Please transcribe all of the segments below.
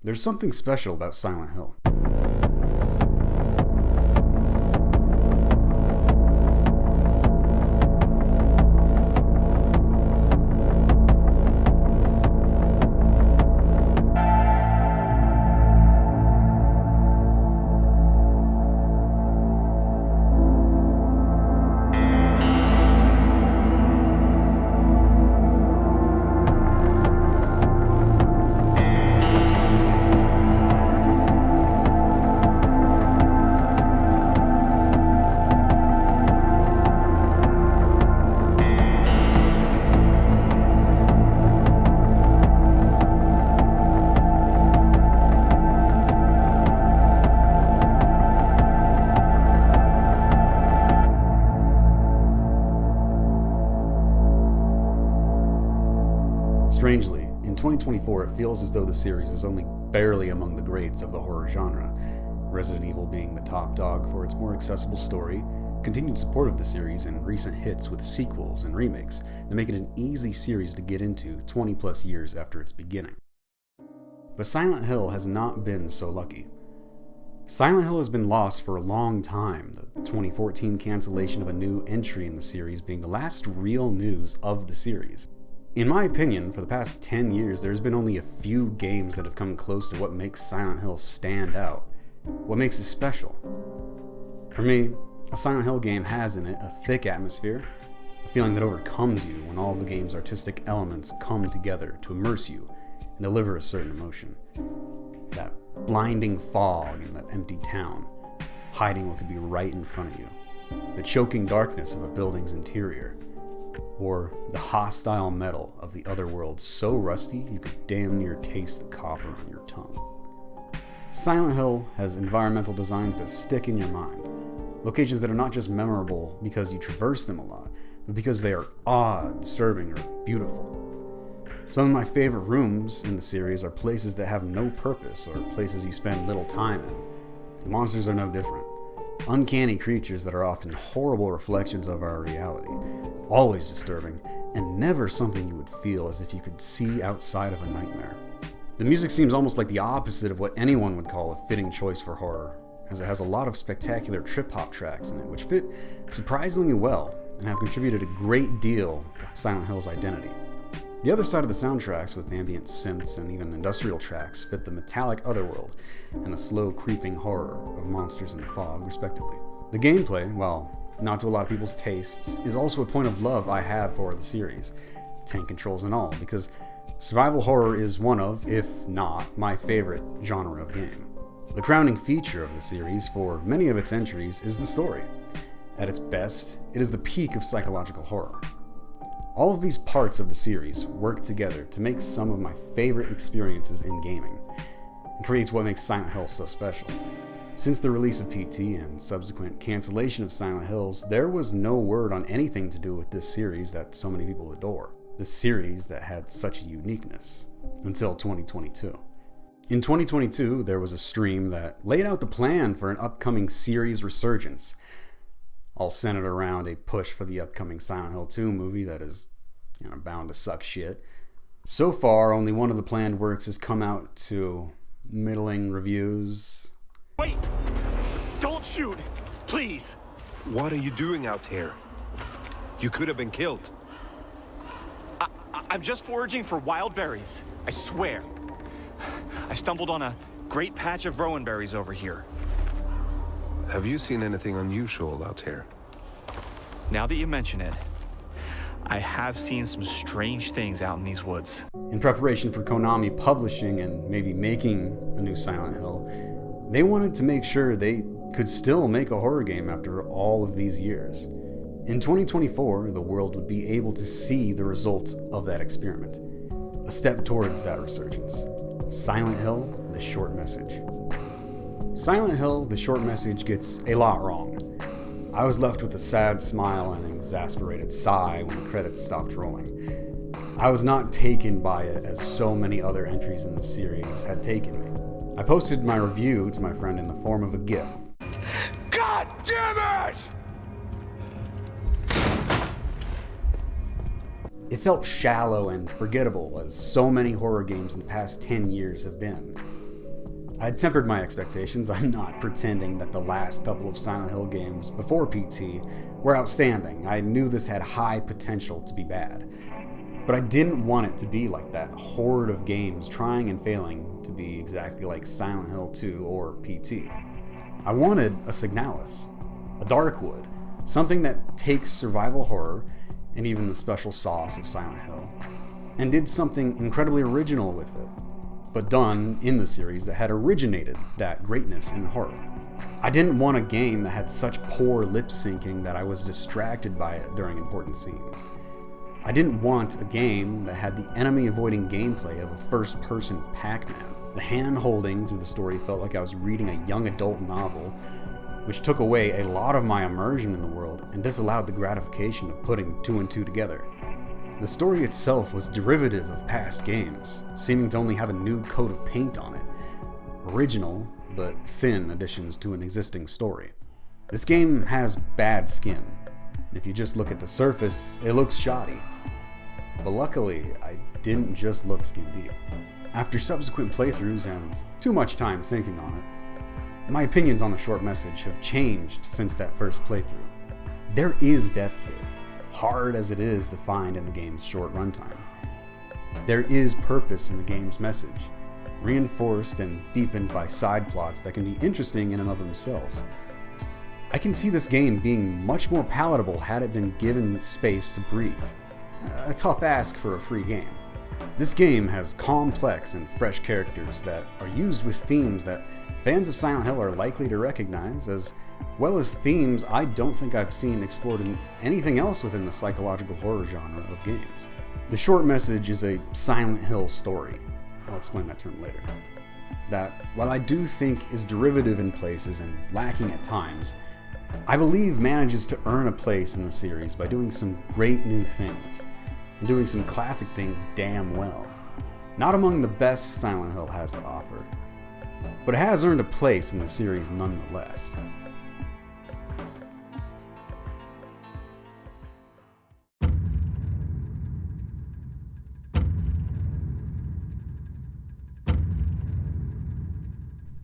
There's something special about Silent Hill. Strangely, in 2024 it feels as though the series is only barely among the greats of the horror genre, Resident Evil being the top dog for its more accessible story, continued support of the series, and recent hits with sequels and remakes that make it an easy series to get into 20 plus years after its beginning. But Silent Hill has not been so lucky. Silent Hill has been lost for a long time, the 2014 cancellation of a new entry in the series being the last real news of the series. In my opinion, for the past 10 years, there's been only a few games that have come close to what makes Silent Hill stand out, what makes it special. For me, a Silent Hill game has in it a thick atmosphere, a feeling that overcomes you when all of the game's artistic elements come together to immerse you and deliver a certain emotion. That blinding fog in that empty town, hiding what could be right in front of you, the choking darkness of a building's interior, or the hostile metal of the other world so rusty you could damn near taste the copper on your tongue. Silent Hill has environmental designs that stick in your mind, locations that are not just memorable because you traverse them a lot, but because they are odd, disturbing, or beautiful. Some of my favorite rooms in the series are places that have no purpose or places you spend little time in. The monsters are no different. Uncanny creatures that are often horrible reflections of our reality, always disturbing, and never something you would feel as if you could see outside of a nightmare. The music seems almost like the opposite of what anyone would call a fitting choice for horror, as it has a lot of spectacular trip-hop tracks in it, which fit surprisingly well and have contributed a great deal to Silent Hill's identity. The other side of the soundtracks, with ambient synths and even industrial tracks, fit the metallic otherworld and the slow creeping horror of monsters in the fog, respectively. The gameplay, while not to a lot of people's tastes, is also a point of love I have for the series, tank controls and all, because survival horror is one of, if not, my favorite genre of game. The crowning feature of the series for many of its entries is the story. At its best, it is the peak of psychological horror. All of these parts of the series work together to make some of my favorite experiences in gaming, and creates what makes Silent Hill so special. Since the release of PT and subsequent cancellation of Silent Hills, there was no word on anything to do with this series that so many people adore, the series that had such a uniqueness, until 2022. In 2022, there was a stream that laid out the plan for an upcoming series resurgence, all centered around a push for the upcoming Silent Hill 2 movie that is, bound to suck shit. So far, only one of the planned works has come out to middling reviews. Wait! Don't shoot! Please! What are you doing out here? You could have been killed. I'm just foraging for wild berries. I swear. I stumbled on a great patch of rowan berries over here. Have you seen anything unusual out here? Now that you mention it, I have seen some strange things out in these woods. In preparation for Konami publishing and maybe making a new Silent Hill, they wanted to make sure they could still make a horror game after all of these years. In 2024, the world would be able to see the results of that experiment. A step towards that resurgence. Silent Hill, the short message. Silent Hill, the short message gets a lot wrong. I was left with a sad smile and an exasperated sigh when the credits stopped rolling. I was not taken by it as so many other entries in the series had taken me. I posted my review to my friend in the form of a GIF. God damn it! It felt shallow and forgettable, as so many horror games in the past 10 years have been. I had tempered my expectations. I'm not pretending that the last couple of Silent Hill games before PT were outstanding. I knew this had high potential to be bad. But I didn't want it to be like that horde of games trying and failing to be exactly like Silent Hill 2 or PT. I wanted a Signalis, a Darkwood, something that takes survival horror and even the special sauce of Silent Hill, and did something incredibly original with it, but done in the series that had originated that greatness in horror. I didn't want a game that had such poor lip syncing that I was distracted by it during important scenes. I didn't want a game that had the enemy-avoiding gameplay of a first-person Pac-Man. The hand-holding through the story felt like I was reading a young adult novel, which took away a lot of my immersion in the world and disallowed the gratification of putting two and two together. The story itself was derivative of past games, seeming to only have a new coat of paint on it. Original, but thin additions to an existing story. This game has bad skin. If you just look at the surface, it looks shoddy. But luckily, I didn't just look skin deep. After subsequent playthroughs and too much time thinking on it, my opinions on the short message have changed since that first playthrough. There is depth here, hard as it is to find in the game's short runtime. There is purpose in the game's message, reinforced and deepened by side plots that can be interesting in and of themselves. I can see this game being much more palatable had it been given space to breathe. A tough ask for a free game. This game has complex and fresh characters that are used with themes that fans of Silent Hill are likely to recognize, as well as themes I don't think I've seen explored in anything else within the psychological horror genre of games. The short message is a Silent Hill story. I'll explain that term later. That, while I do think is derivative in places and lacking at times, I believe manages to earn a place in the series by doing some great new things, and doing some classic things damn well. Not among the best Silent Hill has to offer, but it has earned a place in the series nonetheless.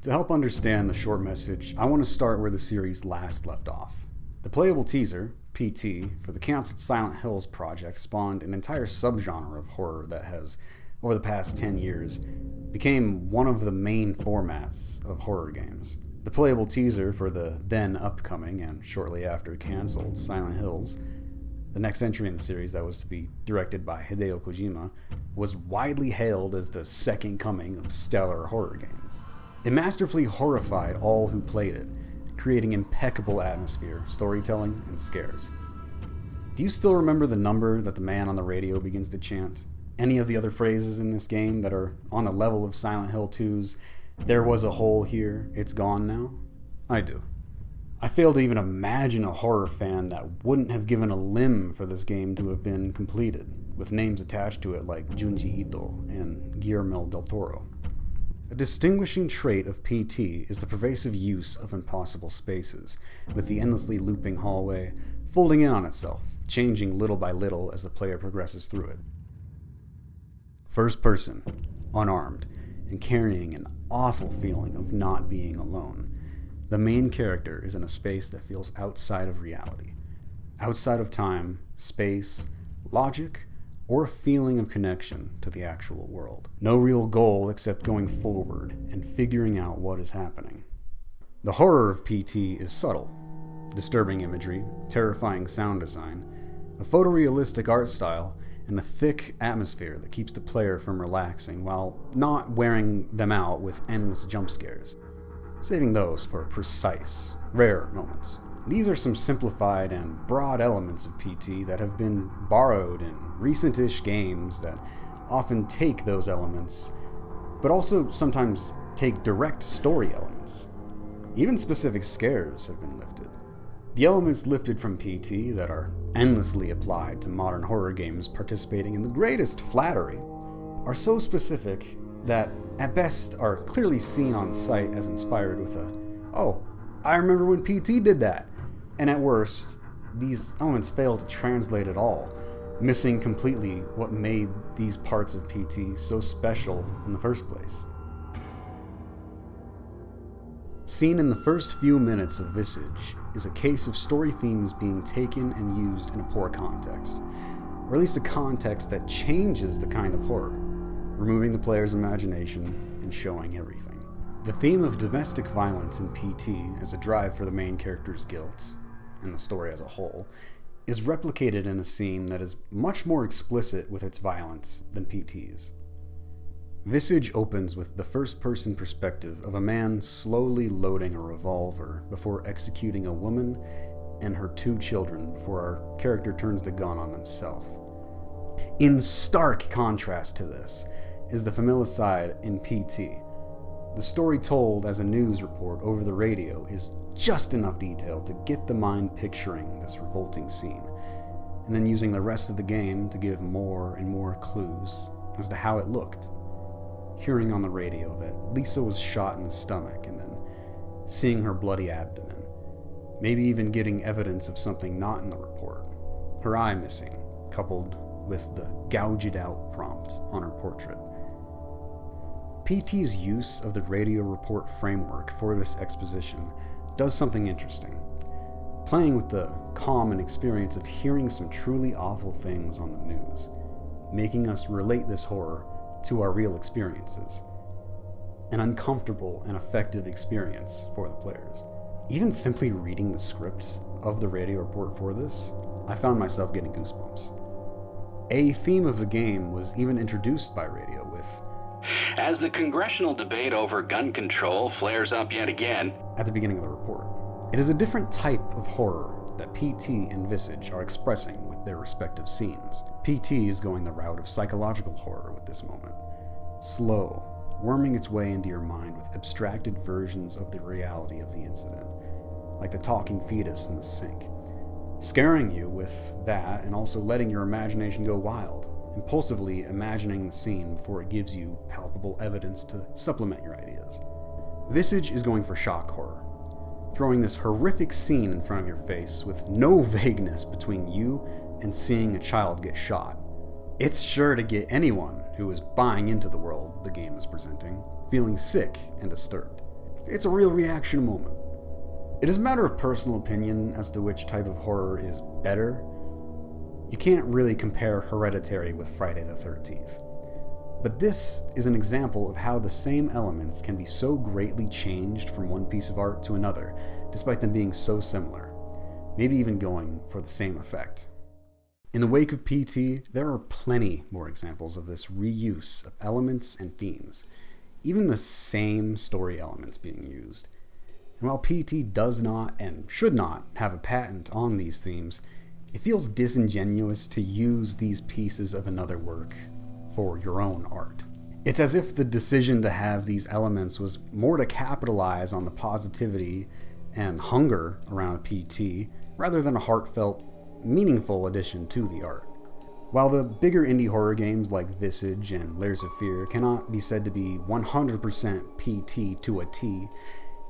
To help understand the short message, I want to start where the series last left off. The playable teaser, PT, for the canceled Silent Hills project spawned an entire subgenre of horror that has, over the past 10 years, became one of the main formats of horror games. The playable teaser for the then upcoming and shortly after canceled Silent Hills, the next entry in the series that was to be directed by Hideo Kojima, was widely hailed as the second coming of stellar horror games. It masterfully horrified all who played it, creating impeccable atmosphere, storytelling, and scares. Do you still remember the number that the man on the radio begins to chant? Any of the other phrases in this game that are on the level of Silent Hill 2's "There was a hole here, it's gone now"? I do. I fail to even imagine a horror fan that wouldn't have given a limb for this game to have been completed, with names attached to it like Junji Ito and Guillermo del Toro. A distinguishing trait of PT is the pervasive use of impossible spaces, with the endlessly looping hallway folding in on itself, changing little by little as the player progresses through it. First person, unarmed, and carrying an awful feeling of not being alone, the main character is in a space that feels outside of reality, outside of time, space, logic, or a feeling of connection to the actual world. No real goal except going forward and figuring out what is happening. The horror of PT is subtle. Disturbing imagery, terrifying sound design, a photorealistic art style, and a thick atmosphere that keeps the player from relaxing while not wearing them out with endless jump scares, saving those for precise, rare moments. These are some simplified and broad elements of PT that have been borrowed in recent-ish games that often take those elements, but also sometimes take direct story elements. Even specific scares have been lifted. The elements lifted from PT that are endlessly applied to modern horror games participating in the greatest flattery are so specific that, at best, are clearly seen on sight as inspired with a, "Oh, I remember when PT did that," and at worst, these elements fail to translate at all, missing completely what made these parts of PT so special in the first place. Seen in the first few minutes of Visage is a case of story themes being taken and used in a poor context, or at least a context that changes the kind of horror, removing the player's imagination and showing everything. The theme of domestic violence in PT as a drive for the main character's guilt, and the story as a whole, is replicated in a scene that is much more explicit with its violence than PT's. Visage opens with the first-person perspective of a man slowly loading a revolver before executing a woman and her 2 children before our character turns the gun on himself. In stark contrast to this is the familicide in PT. The story told as a news report over the radio is just enough detail to get the mind picturing this revolting scene, and then using the rest of the game to give more and more clues as to how it looked. Hearing on the radio that Lisa was shot in the stomach and then seeing her bloody abdomen. Maybe even getting evidence of something not in the report. Her eye missing, coupled with the gouge it out prompt on her portrait. PT's use of the radio report framework for this exposition does something interesting. Playing with the common experience of hearing some truly awful things on the news, making us relate this horror to our real experiences. An uncomfortable and effective experience for the players. Even simply reading the script of the radio report for this, I found myself getting goosebumps. A theme of the game was even introduced by radio with, "As the congressional debate over gun control flares up yet again," at the beginning of the report. It is a different type of horror that PT and Visage are expressing with their respective scenes. PT is going the route of psychological horror with this moment. Slow, worming its way into your mind with abstracted versions of the reality of the incident, like the talking fetus in the sink. Scaring you with that and also letting your imagination go wild, impulsively imagining the scene before it gives you palpable evidence to supplement your ideas. Visage is going for shock horror, throwing this horrific scene in front of your face with no vagueness between you and seeing a child get shot. It's sure to get anyone who is buying into the world the game is presenting, feeling sick and disturbed. It's a real reaction moment. It is a matter of personal opinion as to which type of horror is better. You can't really compare Hereditary with Friday the 13th. But this is an example of how the same elements can be so greatly changed from one piece of art to another, despite them being so similar, maybe even going for the same effect. In the wake of PT, there are plenty more examples of this reuse of elements and themes, even the same story elements being used. And while PT does not and should not have a patent on these themes, it feels disingenuous to use these pieces of another work for your own art. It's as if the decision to have these elements was more to capitalize on the positivity and hunger around PT rather than a heartfelt, meaningful addition to the art. While the bigger indie horror games like Visage and Layers of Fear cannot be said to be 100% PT to a T,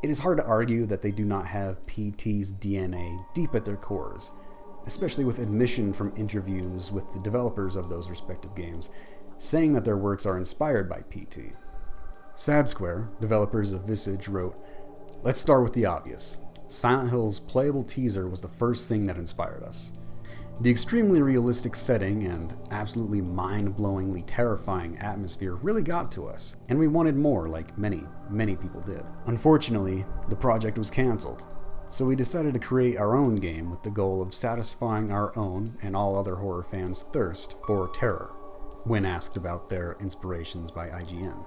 it is hard to argue that they do not have PT's DNA deep at their cores, especially with admission from interviews with the developers of those respective games, saying that their works are inspired by PT. Sad Square, developers of Visage, wrote, "Let's start with the obvious. Silent Hill's playable teaser was the first thing that inspired us. The extremely realistic setting and absolutely mind-blowingly terrifying atmosphere really got to us, and we wanted more like many people did. Unfortunately, the project was cancelled, so we decided to create our own game with the goal of satisfying our own and all other horror fans' thirst for terror," when asked about their inspirations by IGN.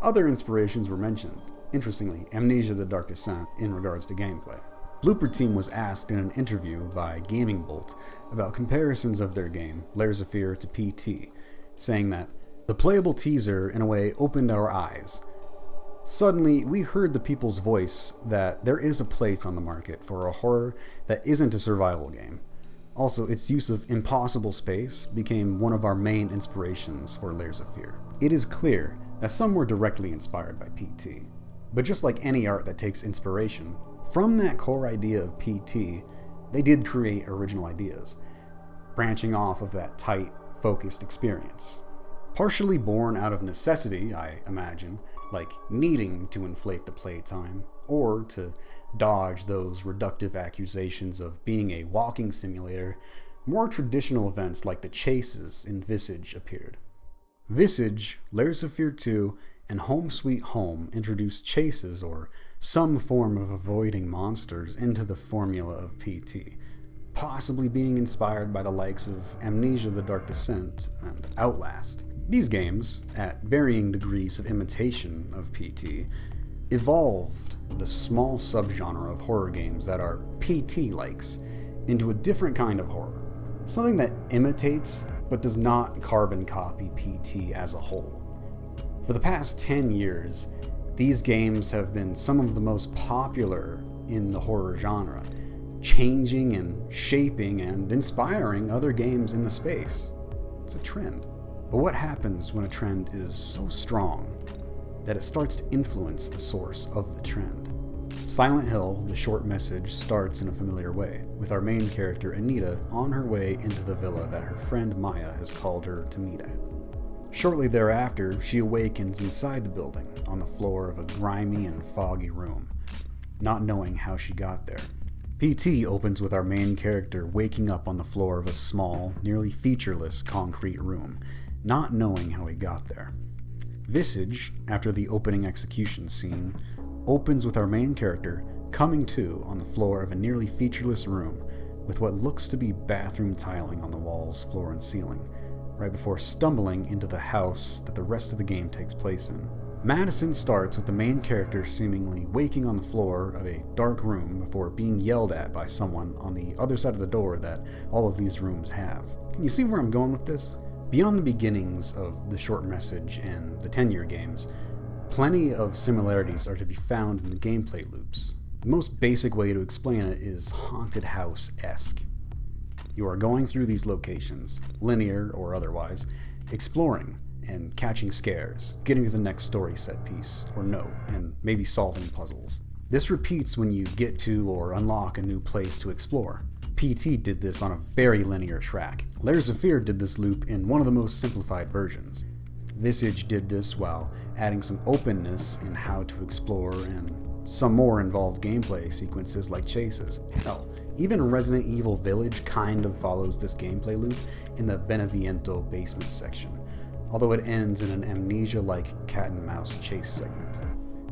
Other inspirations were mentioned, interestingly, Amnesia: The Dark Descent in regards to gameplay. Blooper Team was asked in an interview by Gaming Bolt about comparisons of their game, Layers of Fear, to PT, saying that, "The playable teaser, in a way, opened our eyes. Suddenly, we heard the people's voice that there is a place on the market for a horror that isn't a survival game. Also, its use of impossible space became one of our main inspirations for Layers of Fear." It is clear that some were directly inspired by PT, but just like any art that takes inspiration, from that core idea of PT, they did create original ideas, branching off of that tight, focused experience. Partially born out of necessity, I imagine, like needing to inflate the playtime, or to dodge those reductive accusations of being a walking simulator, more traditional events like the chases in Visage appeared. Visage, Layers of Fear 2, and Home Sweet Home introduced chases or some form of avoiding monsters into the formula of PT, possibly being inspired by the likes of Amnesia: The Dark Descent and Outlast. These games, at varying degrees of imitation of PT, evolved the small subgenre of horror games that are PT-likes into a different kind of horror, something that imitates but does not carbon copy PT as a whole. For the past 10 years, these games have been some of the most popular in the horror genre, changing and shaping and inspiring other games in the space. It's a trend. But what happens when a trend is so strong that it starts to influence the source of the trend? Silent Hill, the short message, starts in a familiar way, with our main character Anita on her way into the villa that her friend Maya has called her to meet at. Shortly thereafter, she awakens inside the building, on the floor of a grimy and foggy room, not knowing how she got there. PT opens with our main character waking up on the floor of a small, nearly featureless concrete room, not knowing how he got there. Visage, after the opening execution scene, opens with our main character coming to on the floor of a nearly featureless room with what looks to be bathroom tiling on the walls, floor, and ceiling, right before stumbling into the house that the rest of the game takes place in. Madison starts with the main character seemingly waking on the floor of a dark room before being yelled at by someone on the other side of the door that all of these rooms have. Can you see where I'm going with this? Beyond the beginnings of the short message and the 10-year games, plenty of similarities are to be found in the gameplay loops. The most basic way to explain it is haunted house-esque. You are going through these locations, linear or otherwise, exploring and catching scares, getting to the next story set piece or note, and maybe solving puzzles. This repeats when you get to or unlock a new place to explore. PT did this on a very linear track. Layers of Fear did this loop in one of the most simplified versions. Visage did this while adding some openness in how to explore and some more involved gameplay sequences like chases. Hell, even Resident Evil Village kind of follows this gameplay loop in the Beneviento basement section, although it ends in an Amnesia-like cat and mouse chase segment.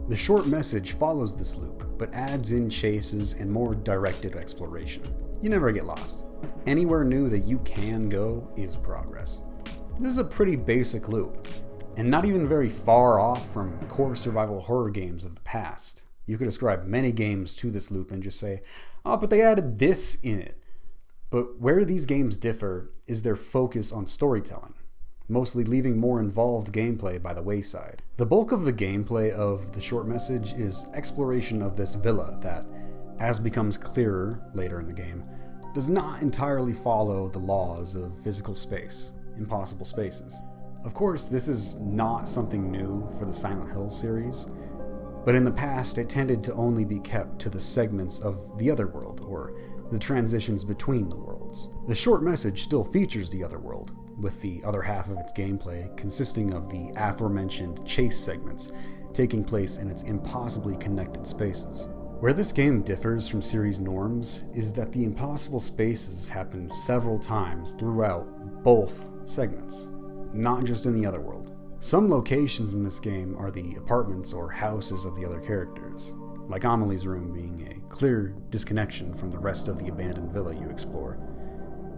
The short message follows this loop, but adds in chases and more directed exploration. You never get lost. Anywhere new that you can go is progress. This is a pretty basic loop, and not even very far off from core survival horror games of the past. You could ascribe many games to this loop and just say, oh, but they added this in it. But where these games differ is their focus on storytelling, mostly leaving more involved gameplay by the wayside. The bulk of the gameplay of the short message is exploration of this villa that, as becomes clearer later in the game, does not entirely follow the laws of physical space, impossible spaces. Of course, this is not something new for the Silent Hill series, but in the past it tended to only be kept to the segments of the Otherworld, or the transitions between the worlds. The short message still features the Otherworld, with the other half of its gameplay consisting of the aforementioned chase segments taking place in its impossibly connected spaces. Where this game differs from series norms is that the impossible spaces happen several times throughout both segments, not just in the Otherworld. Some locations in this game are the apartments or houses of the other characters, like Amelie's room being a clear disconnection from the rest of the abandoned villa you explore,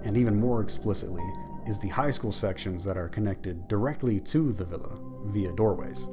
and even more explicitly is the high school sections that are connected directly to the villa via doorways.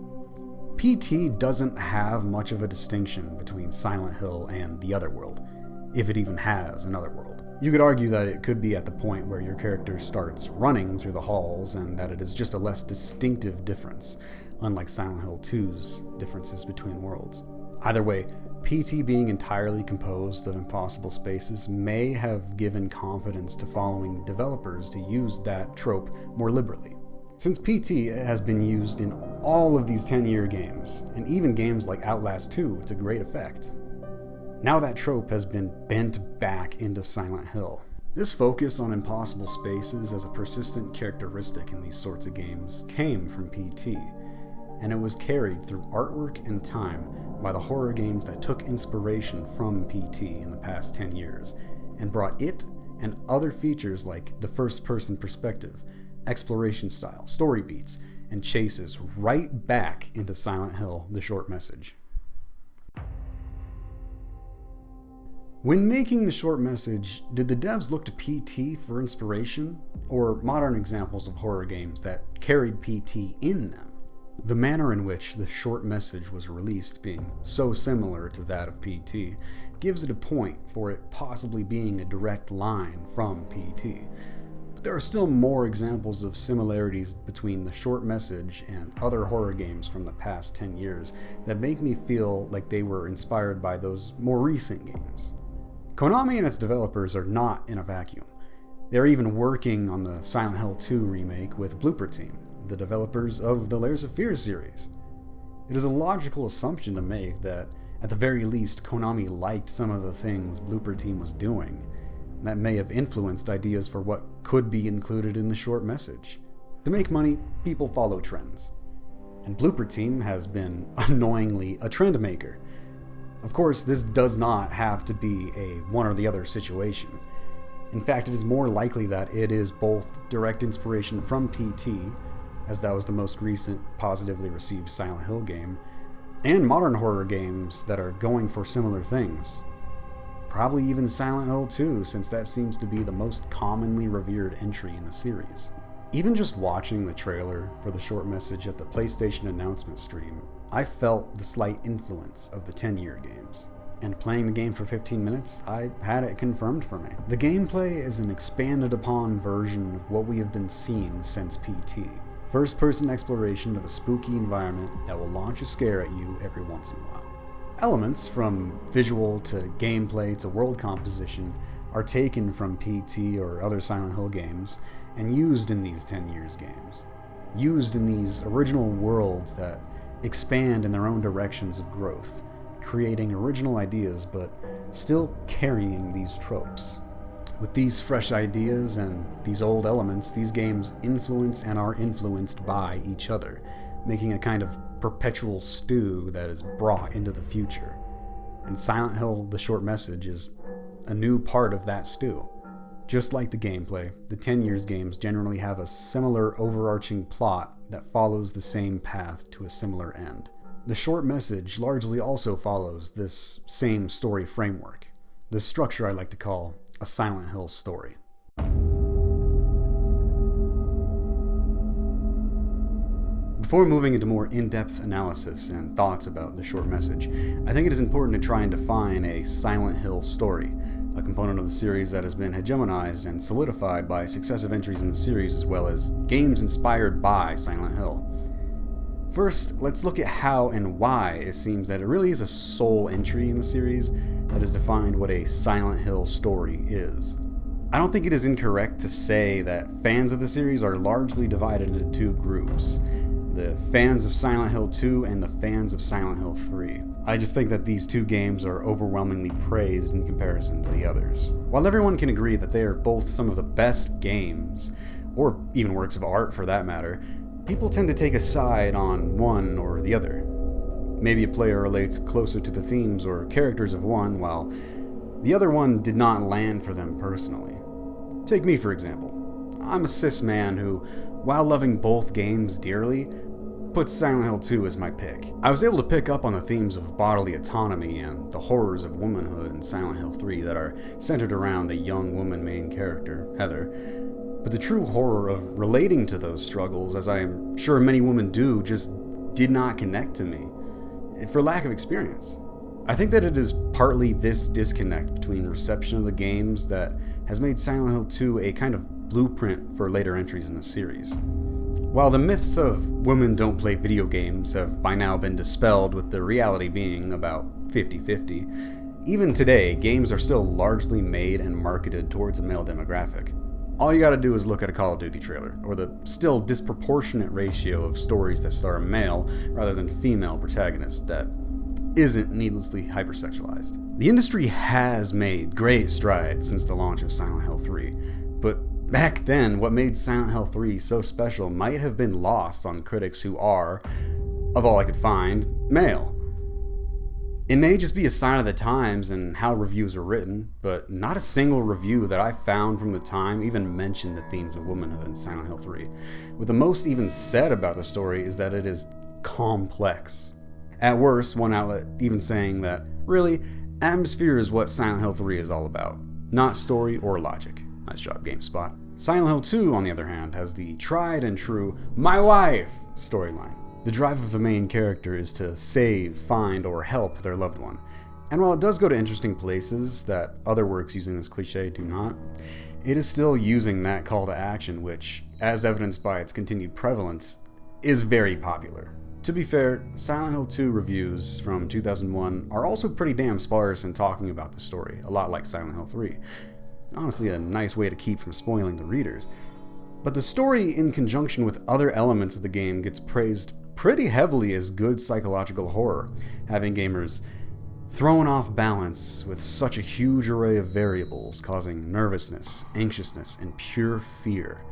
PT doesn't have much of a distinction between Silent Hill and the Otherworld, if it even has an Otherworld. You could argue that it could be at the point where your character starts running through the halls and that it is just a less distinctive difference, unlike Silent Hill 2's differences between worlds. Either way, PT being entirely composed of impossible spaces may have given confidence to following developers to use that trope more liberally. Since PT has been used in all of these 10-year games, and even games like Outlast 2 to great effect. Now that trope has been bent back into Silent Hill. This focus on impossible spaces as a persistent characteristic in these sorts of games came from PT, and it was carried through artwork and time by the horror games that took inspiration from PT in the past 10 years, and brought it and other features like the first-person perspective, exploration style, story beats, and chases right back into Silent Hill: The Short Message. When making The Short Message, did the devs look to PT for inspiration, or modern examples of horror games that carried PT in them? The manner in which The Short Message was released being so similar to that of PT gives it a point for it possibly being a direct line from PT. But there are still more examples of similarities between The Short Message and other horror games from the past 10 years that make me feel like they were inspired by those more recent games. Konami and its developers are not in a vacuum. They're even working on the Silent Hill 2 remake with Blooper Team, the developers of the Layers of Fear series. It is a logical assumption to make that, at the very least, Konami liked some of the things Blooper Team was doing, and that may have influenced ideas for what could be included in The Short Message. To make money, people follow trends. And Blooper Team has been, annoyingly, a trend maker. Of course, this does not have to be a one or the other situation. In fact, it is more likely that it is both direct inspiration from PT, as that was the most recent positively received Silent Hill game, and modern horror games that are going for similar things. Probably even Silent Hill 2, since that seems to be the most commonly revered entry in the series. Even just watching the trailer for The Short Message at the PlayStation announcement stream, I felt the slight influence of the 10-year games. And playing the game for 15 minutes, I had it confirmed for me. The gameplay is an expanded upon version of what we have been seeing since PT. First-person exploration of a spooky environment that will launch a scare at you every once in a while. Elements from visual to gameplay to world composition are taken from PT or other Silent Hill games and used in these 10 years games. Used in these original worlds that expand in their own directions of growth, creating original ideas but still carrying these tropes. With these fresh ideas and these old elements, these games influence and are influenced by each other, making a kind of perpetual stew that is brought into the future. And Silent Hill: The Short Message is a new part of that stew. Just like the gameplay, the 10 years games generally have a similar overarching plot that follows the same path to a similar end. The Short Message largely also follows this same story framework, the structure I like to call a Silent Hill story. Before moving into more in-depth analysis and thoughts about The Short Message, I think it is important to try and define a Silent Hill story, a component of the series that has been hegemonized and solidified by successive entries in the series as well as games inspired by Silent Hill. First, let's look at how and why it seems that it really is a sole entry in the series that has defined what a Silent Hill story is. I don't think it is incorrect to say that fans of the series are largely divided into two groups: the fans of Silent Hill 2 and the fans of Silent Hill 3. I just think that these two games are overwhelmingly praised in comparison to the others. While everyone can agree that they are both some of the best games, or even works of art for that matter, people tend to take a side on one or the other. Maybe a player relates closer to the themes or characters of one, while the other one did not land for them personally. Take me, for example. I'm a cis man who, while loving both games dearly, puts Silent Hill 2 as my pick. I was able to pick up on the themes of bodily autonomy and the horrors of womanhood in Silent Hill 3 that are centered around the young woman main character, Heather. But the true horror of relating to those struggles, as I am sure many women do, just did not connect to me, for lack of experience. I think that it is partly this disconnect between reception of the games that has made Silent Hill 2 a kind of blueprint for later entries in the series. While the myths of women don't play video games have by now been dispelled, with the reality being about 50-50, even today, games are still largely made and marketed towards a male demographic. All you gotta do is look at a Call of Duty trailer, or the still disproportionate ratio of stories that star a male rather than female protagonists that isn't needlessly hypersexualized. The industry has made great strides since the launch of Silent Hill 3, but back then, what made Silent Hill 3 so special might have been lost on critics who are, of all I could find, male. It may just be a sign of the times and how reviews are written, but not a single review that I found from the time even mentioned the themes of womanhood in Silent Hill 3, with the most even said about the story is that it is complex. At worst, one outlet even saying that, really, atmosphere is what Silent Hill 3 is all about, not story or logic. Nice job, GameSpot. Silent Hill 2, on the other hand, has the tried and true "my wife" storyline. The drive of the main character is to save, find, or help their loved one. And while it does go to interesting places that other works using this cliche do not, it is still using that call to action, which, as evidenced by its continued prevalence, is very popular. To be fair, Silent Hill 2 reviews from 2001 are also pretty damn sparse in talking about the story, a lot like Silent Hill 3. Honestly, a nice way to keep from spoiling the readers. But the story, in conjunction with other elements of the game, gets praised pretty heavily as good psychological horror, having gamers thrown off balance with such a huge array of variables, causing nervousness, anxiousness, and pure fear.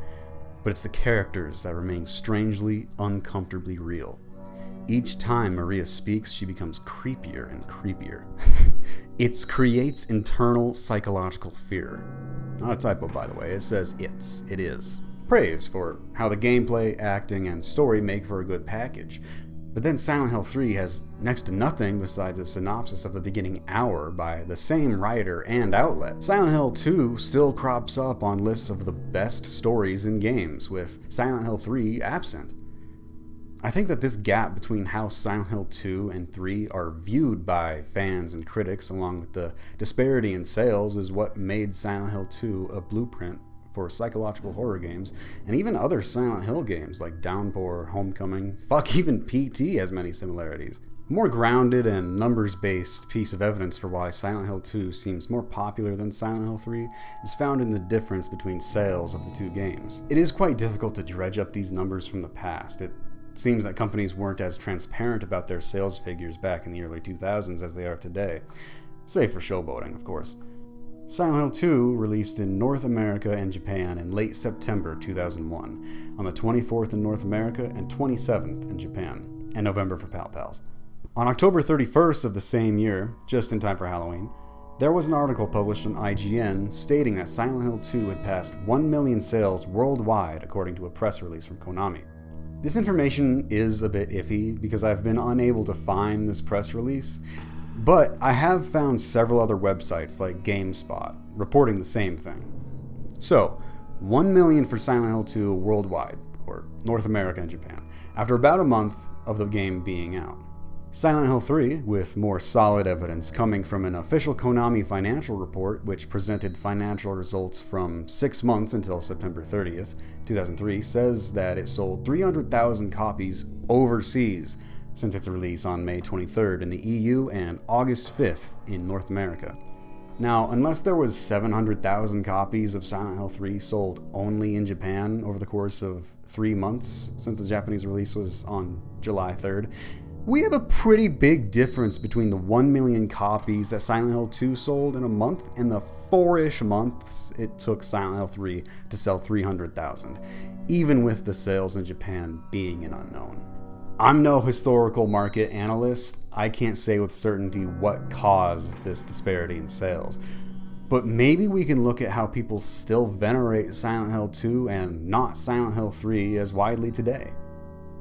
But it's the characters that remain strangely, uncomfortably real. Each time Maria speaks, she becomes creepier and creepier. It creates internal psychological fear. Not a typo, by the way. It says it is. Praise for how the gameplay, acting, and story make for a good package. But then Silent Hill 3 has next to nothing besides a synopsis of the beginning hour by the same writer and outlet. Silent Hill 2 still crops up on lists of the best stories in games, with Silent Hill 3 absent. I think that this gap between how Silent Hill 2 and 3 are viewed by fans and critics, along with the disparity in sales, is what made Silent Hill 2 a blueprint for psychological horror games, and even other Silent Hill games like Downpour, Homecoming, even PT has many similarities. A more grounded and numbers-based piece of evidence for why Silent Hill 2 seems more popular than Silent Hill 3 is found in the difference between sales of the two games. It is quite difficult to dredge up these numbers from the past. It seems that companies weren't as transparent about their sales figures back in the early 2000s as they are today, save for showboating, of course. Silent Hill 2 released in North America and Japan in late September 2001, on the 24th in North America and 27th in Japan, and November for Pal Pals. On October 31st of the same year, just in time for Halloween, there was an article published on IGN stating that Silent Hill 2 had passed 1 million sales worldwide, according to a press release from Konami. This information is a bit iffy because I've been unable to find this press release, but I have found several other websites like GameSpot reporting the same thing. So, 1 million for Silent Hill 2 worldwide, or North America and Japan, after about a month of the game being out. Silent Hill 3, with more solid evidence coming from an official Konami financial report which presented financial results from 6 months until September 30th, 2003, says that it sold 300,000 copies overseas since its release on May 23rd in the EU and August 5th in North America. Now, unless there was 700,000 copies of Silent Hill 3 sold only in Japan over the course of 3 months since the Japanese release was on July 3rd, we have a pretty big difference between the 1 million copies that Silent Hill 2 sold in a month and the 4-ish months it took Silent Hill 3 to sell 300,000, even with the sales in Japan being an unknown. I'm no historical market analyst. I can't say with certainty what caused this disparity in sales. But maybe we can look at how people still venerate Silent Hill 2 and not Silent Hill 3 as widely today.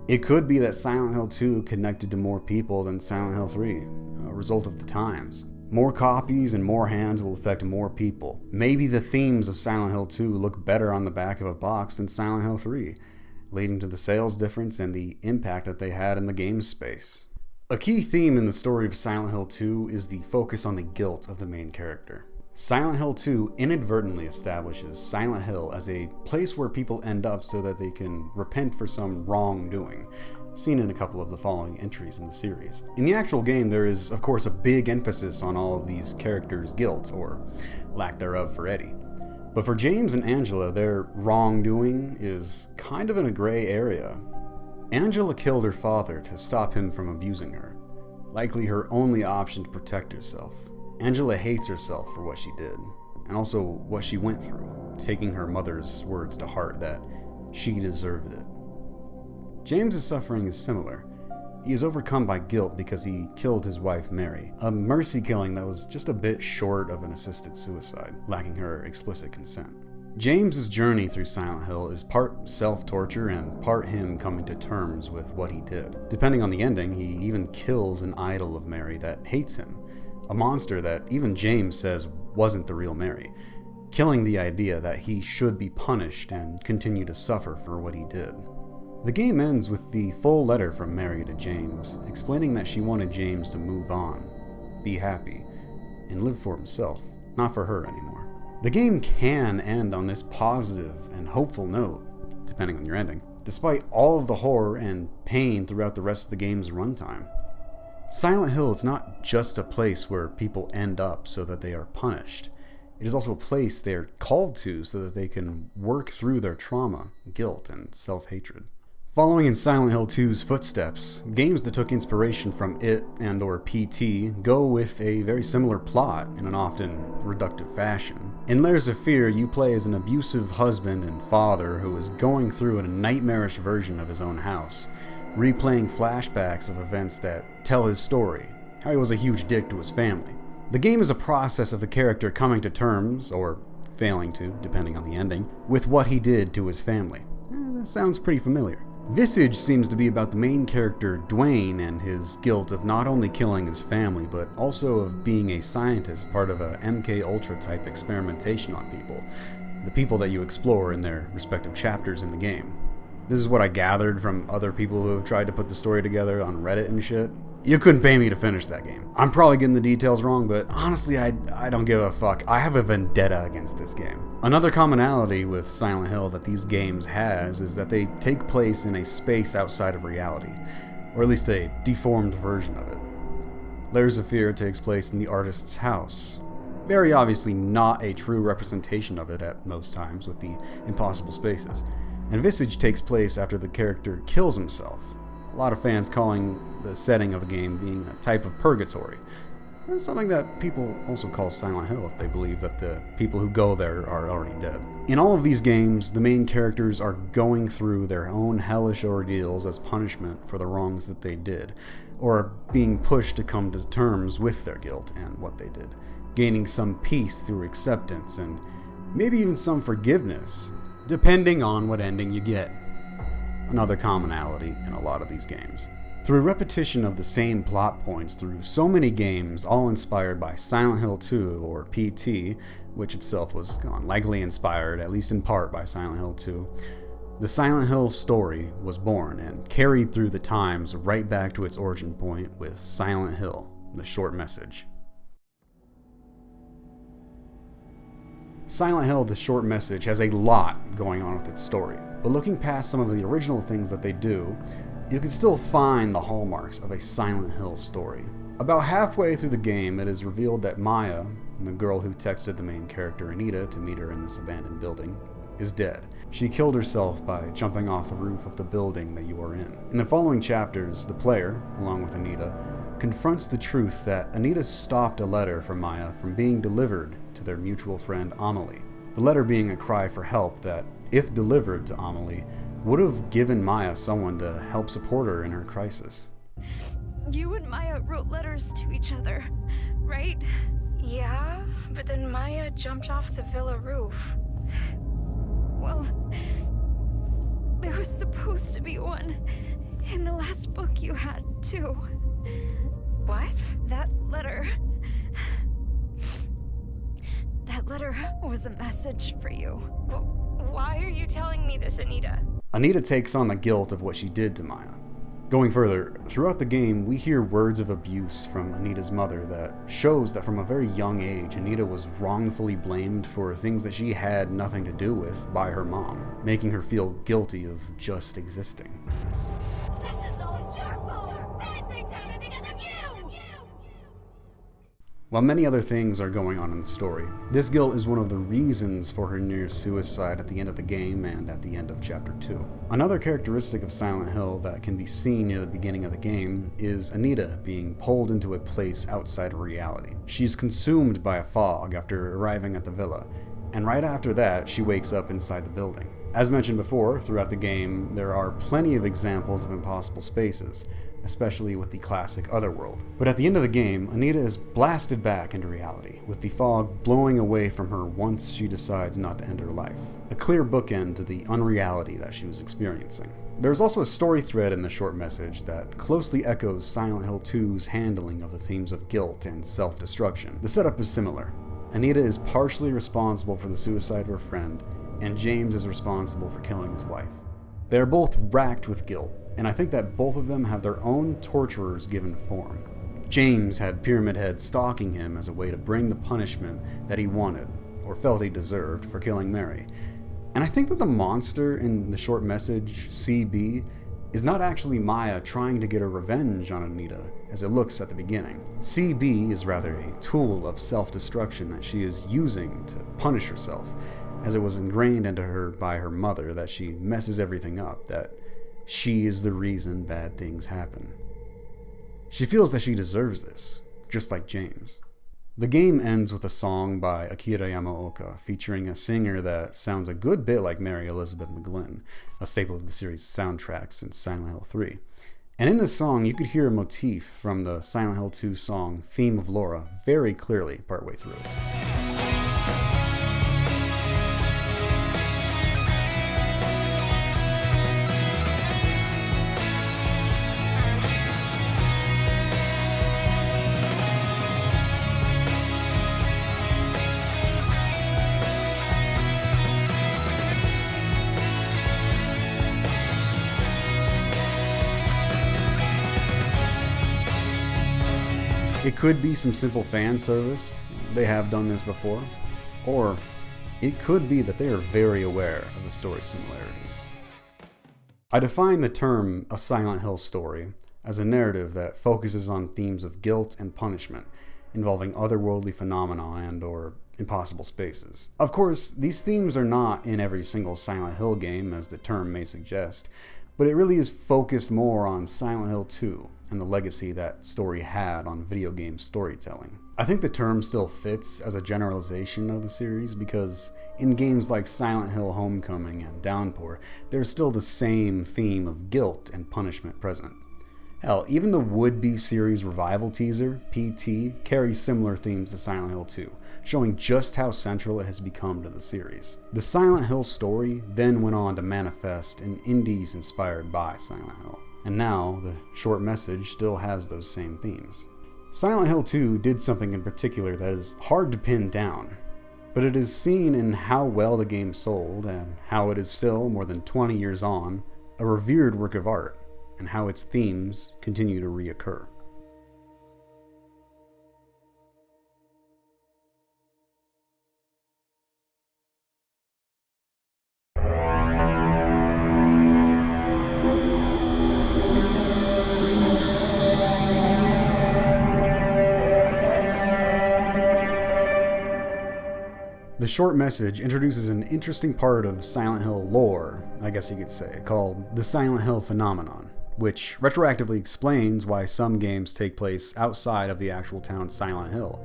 It could be that Silent Hill 2 connected to more people than Silent Hill 3, a result of the times. More copies and more hands will affect more people. Maybe the themes of Silent Hill 2 look better on the back of a box than Silent Hill 3, leading to the sales difference and the impact that they had in the game space. A key theme in the story of Silent Hill 2 is the focus on the guilt of the main character. Silent Hill 2 inadvertently establishes Silent Hill as a place where people end up so that they can repent for some wrongdoing, seen in a couple of the following entries in the series. In the actual game, there is, of course, a big emphasis on all of these characters' guilt, or lack thereof for Eddie. But for James and Angela, their wrongdoing is kind of in a gray area. Angela killed her father to stop him from abusing her, likely her only option to protect herself. Angela hates herself for what she did, and also what she went through, taking her mother's words to heart that she deserved it. James's suffering is similar. He is overcome by guilt because he killed his wife Mary, a mercy killing that was just a bit short of an assisted suicide, lacking her explicit consent. James's journey through Silent Hill is part self-torture and part him coming to terms with what he did. Depending on the ending, he even kills an idol of Mary that hates him, a monster that even James says wasn't the real Mary, killing the idea that he should be punished and continue to suffer for what he did. The game ends with the full letter from Mary to James, explaining that she wanted James to move on, be happy, and live for himself, not for her anymore. The game can end on this positive and hopeful note, depending on your ending, despite all of the horror and pain throughout the rest of the game's runtime. Silent Hill is not just a place where people end up so that they are punished. It is also a place they are called to so that they can work through their trauma, guilt, and self-hatred. Following in Silent Hill 2's footsteps, games that took inspiration from it and or PT go with a very similar plot in an often reductive fashion. In Layers of Fear, you play as an abusive husband and father who is going through a nightmarish version of his own house, replaying flashbacks of events that tell his story, how he was a huge dick to his family. The game is a process of the character coming to terms, or failing to, depending on the ending, with what he did to his family. That sounds pretty familiar. Visage seems to be about the main character, Dwayne, and his guilt of not only killing his family, but also of being a scientist, part of a MK Ultra type experimentation on people. The people that you explore in their respective chapters in the game. This is what I gathered from other people who have tried to put the story together on Reddit and shit. You couldn't pay me to finish that game. I'm probably getting the details wrong, but honestly, I don't give a fuck. I have a vendetta against this game. Another commonality with Silent Hill that these games has is that they take place in a space outside of reality, or at least a deformed version of it. Layers of Fear takes place in the artist's house. Very obviously not a true representation of it at most times with the impossible spaces. And Visage takes place after the character kills himself. A lot of fans calling the setting of the game being a type of purgatory. That's something that people also call Silent Hill if they believe that the people who go there are already dead. In all of these games, the main characters are going through their own hellish ordeals as punishment for the wrongs that they did, or being pushed to come to terms with their guilt and what they did, gaining some peace through acceptance and maybe even some forgiveness, depending on what ending you get. Another commonality in a lot of these games. Through repetition of the same plot points through so many games, all inspired by Silent Hill 2 or PT, which itself was likely inspired, at least in part, by Silent Hill 2, the Silent Hill story was born and carried through the times right back to its origin point with Silent Hill, the short message. Silent Hill, the short message, has a lot going on with its story, but looking past some of the original things that they do, you can still find the hallmarks of a Silent Hill story. About halfway through the game, it is revealed that Maya, the girl who texted the main character Anita to meet her in this abandoned building, is dead. She killed herself by jumping off the roof of the building that you are in. In the following chapters, the player, along with Anita, confronts the truth that Anita stopped a letter from Maya from being delivered to their mutual friend Amelie. The letter being a cry for help that, if delivered to Amelie, would have given Maya someone to help support her in her crisis. You and Maya wrote letters to each other, right? Yeah, but then Maya jumped off the villa roof. Well, there was supposed to be one in the last book you had, too. What? That letter was a message for you. Why are you telling me this, Anita? Anita takes on the guilt of what she did to Maya. Going further, throughout the game, we hear words of abuse from Anita's mother that shows that from a very young age, Anita was wrongfully blamed for things that she had nothing to do with by her mom, making her feel guilty of just existing. This is all your fault! Bad things happen because of you! While many other things are going on in the story, this guilt is one of the reasons for her near suicide at the end of the game and at the end of Chapter 2. Another characteristic of Silent Hill that can be seen near the beginning of the game is Anita being pulled into a place outside of reality. She's consumed by a fog after arriving at the villa, and right after that, she wakes up inside the building. As mentioned before, throughout the game, there are plenty of examples of impossible spaces, especially with the classic Otherworld. But at the end of the game, Anita is blasted back into reality, with the fog blowing away from her once she decides not to end her life. A clear bookend to the unreality that she was experiencing. There's also a story thread in the short message that closely echoes Silent Hill 2's handling of the themes of guilt and self-destruction. The setup is similar. Anita is partially responsible for the suicide of her friend, and James is responsible for killing his wife. They are both racked with guilt, and I think that both of them have their own torturers given form. James had Pyramid Head stalking him as a way to bring the punishment that he wanted, or felt he deserved, for killing Mary. And I think that the monster in the short message, CB, is not actually Maya trying to get a revenge on Anita, as it looks at the beginning. CB is rather a tool of self-destruction that she is using to punish herself, as it was ingrained into her by her mother that she messes everything up, that she is the reason bad things happen. She feels that she deserves this, just like James. The game ends with a song by Akira Yamaoka, featuring a singer that sounds a good bit like Mary Elizabeth McGlynn, a staple of the series' soundtrack since Silent Hill 3. And in this song, you could hear a motif from the Silent Hill 2 song Theme of Laura very clearly partway through. It could be some simple fan service, they have done this before, or it could be that they are very aware of the story similarities. I define the term a Silent Hill story as a narrative that focuses on themes of guilt and punishment, involving otherworldly phenomena and/or impossible spaces. Of course, these themes are not in every single Silent Hill game, as the term may suggest, but it really is focused more on Silent Hill 2 and the legacy that story had on video game storytelling. I think the term still fits as a generalization of the series because in games like Silent Hill Homecoming and Downpour, there's still the same theme of guilt and punishment present. Hell, even the would-be series revival teaser, PT, carries similar themes to Silent Hill 2, showing just how central it has become to the series. The Silent Hill story then went on to manifest in indies inspired by Silent Hill, and now the short message still has those same themes. Silent Hill 2 did something in particular that is hard to pin down, but it is seen in how well the game sold and how it is still, more than 20 years on, a revered work of art, and how its themes continue to reoccur. The short message introduces an interesting part of Silent Hill lore, I guess you could say, called the Silent Hill phenomenon, which retroactively explains why some games take place outside of the actual town Silent Hill,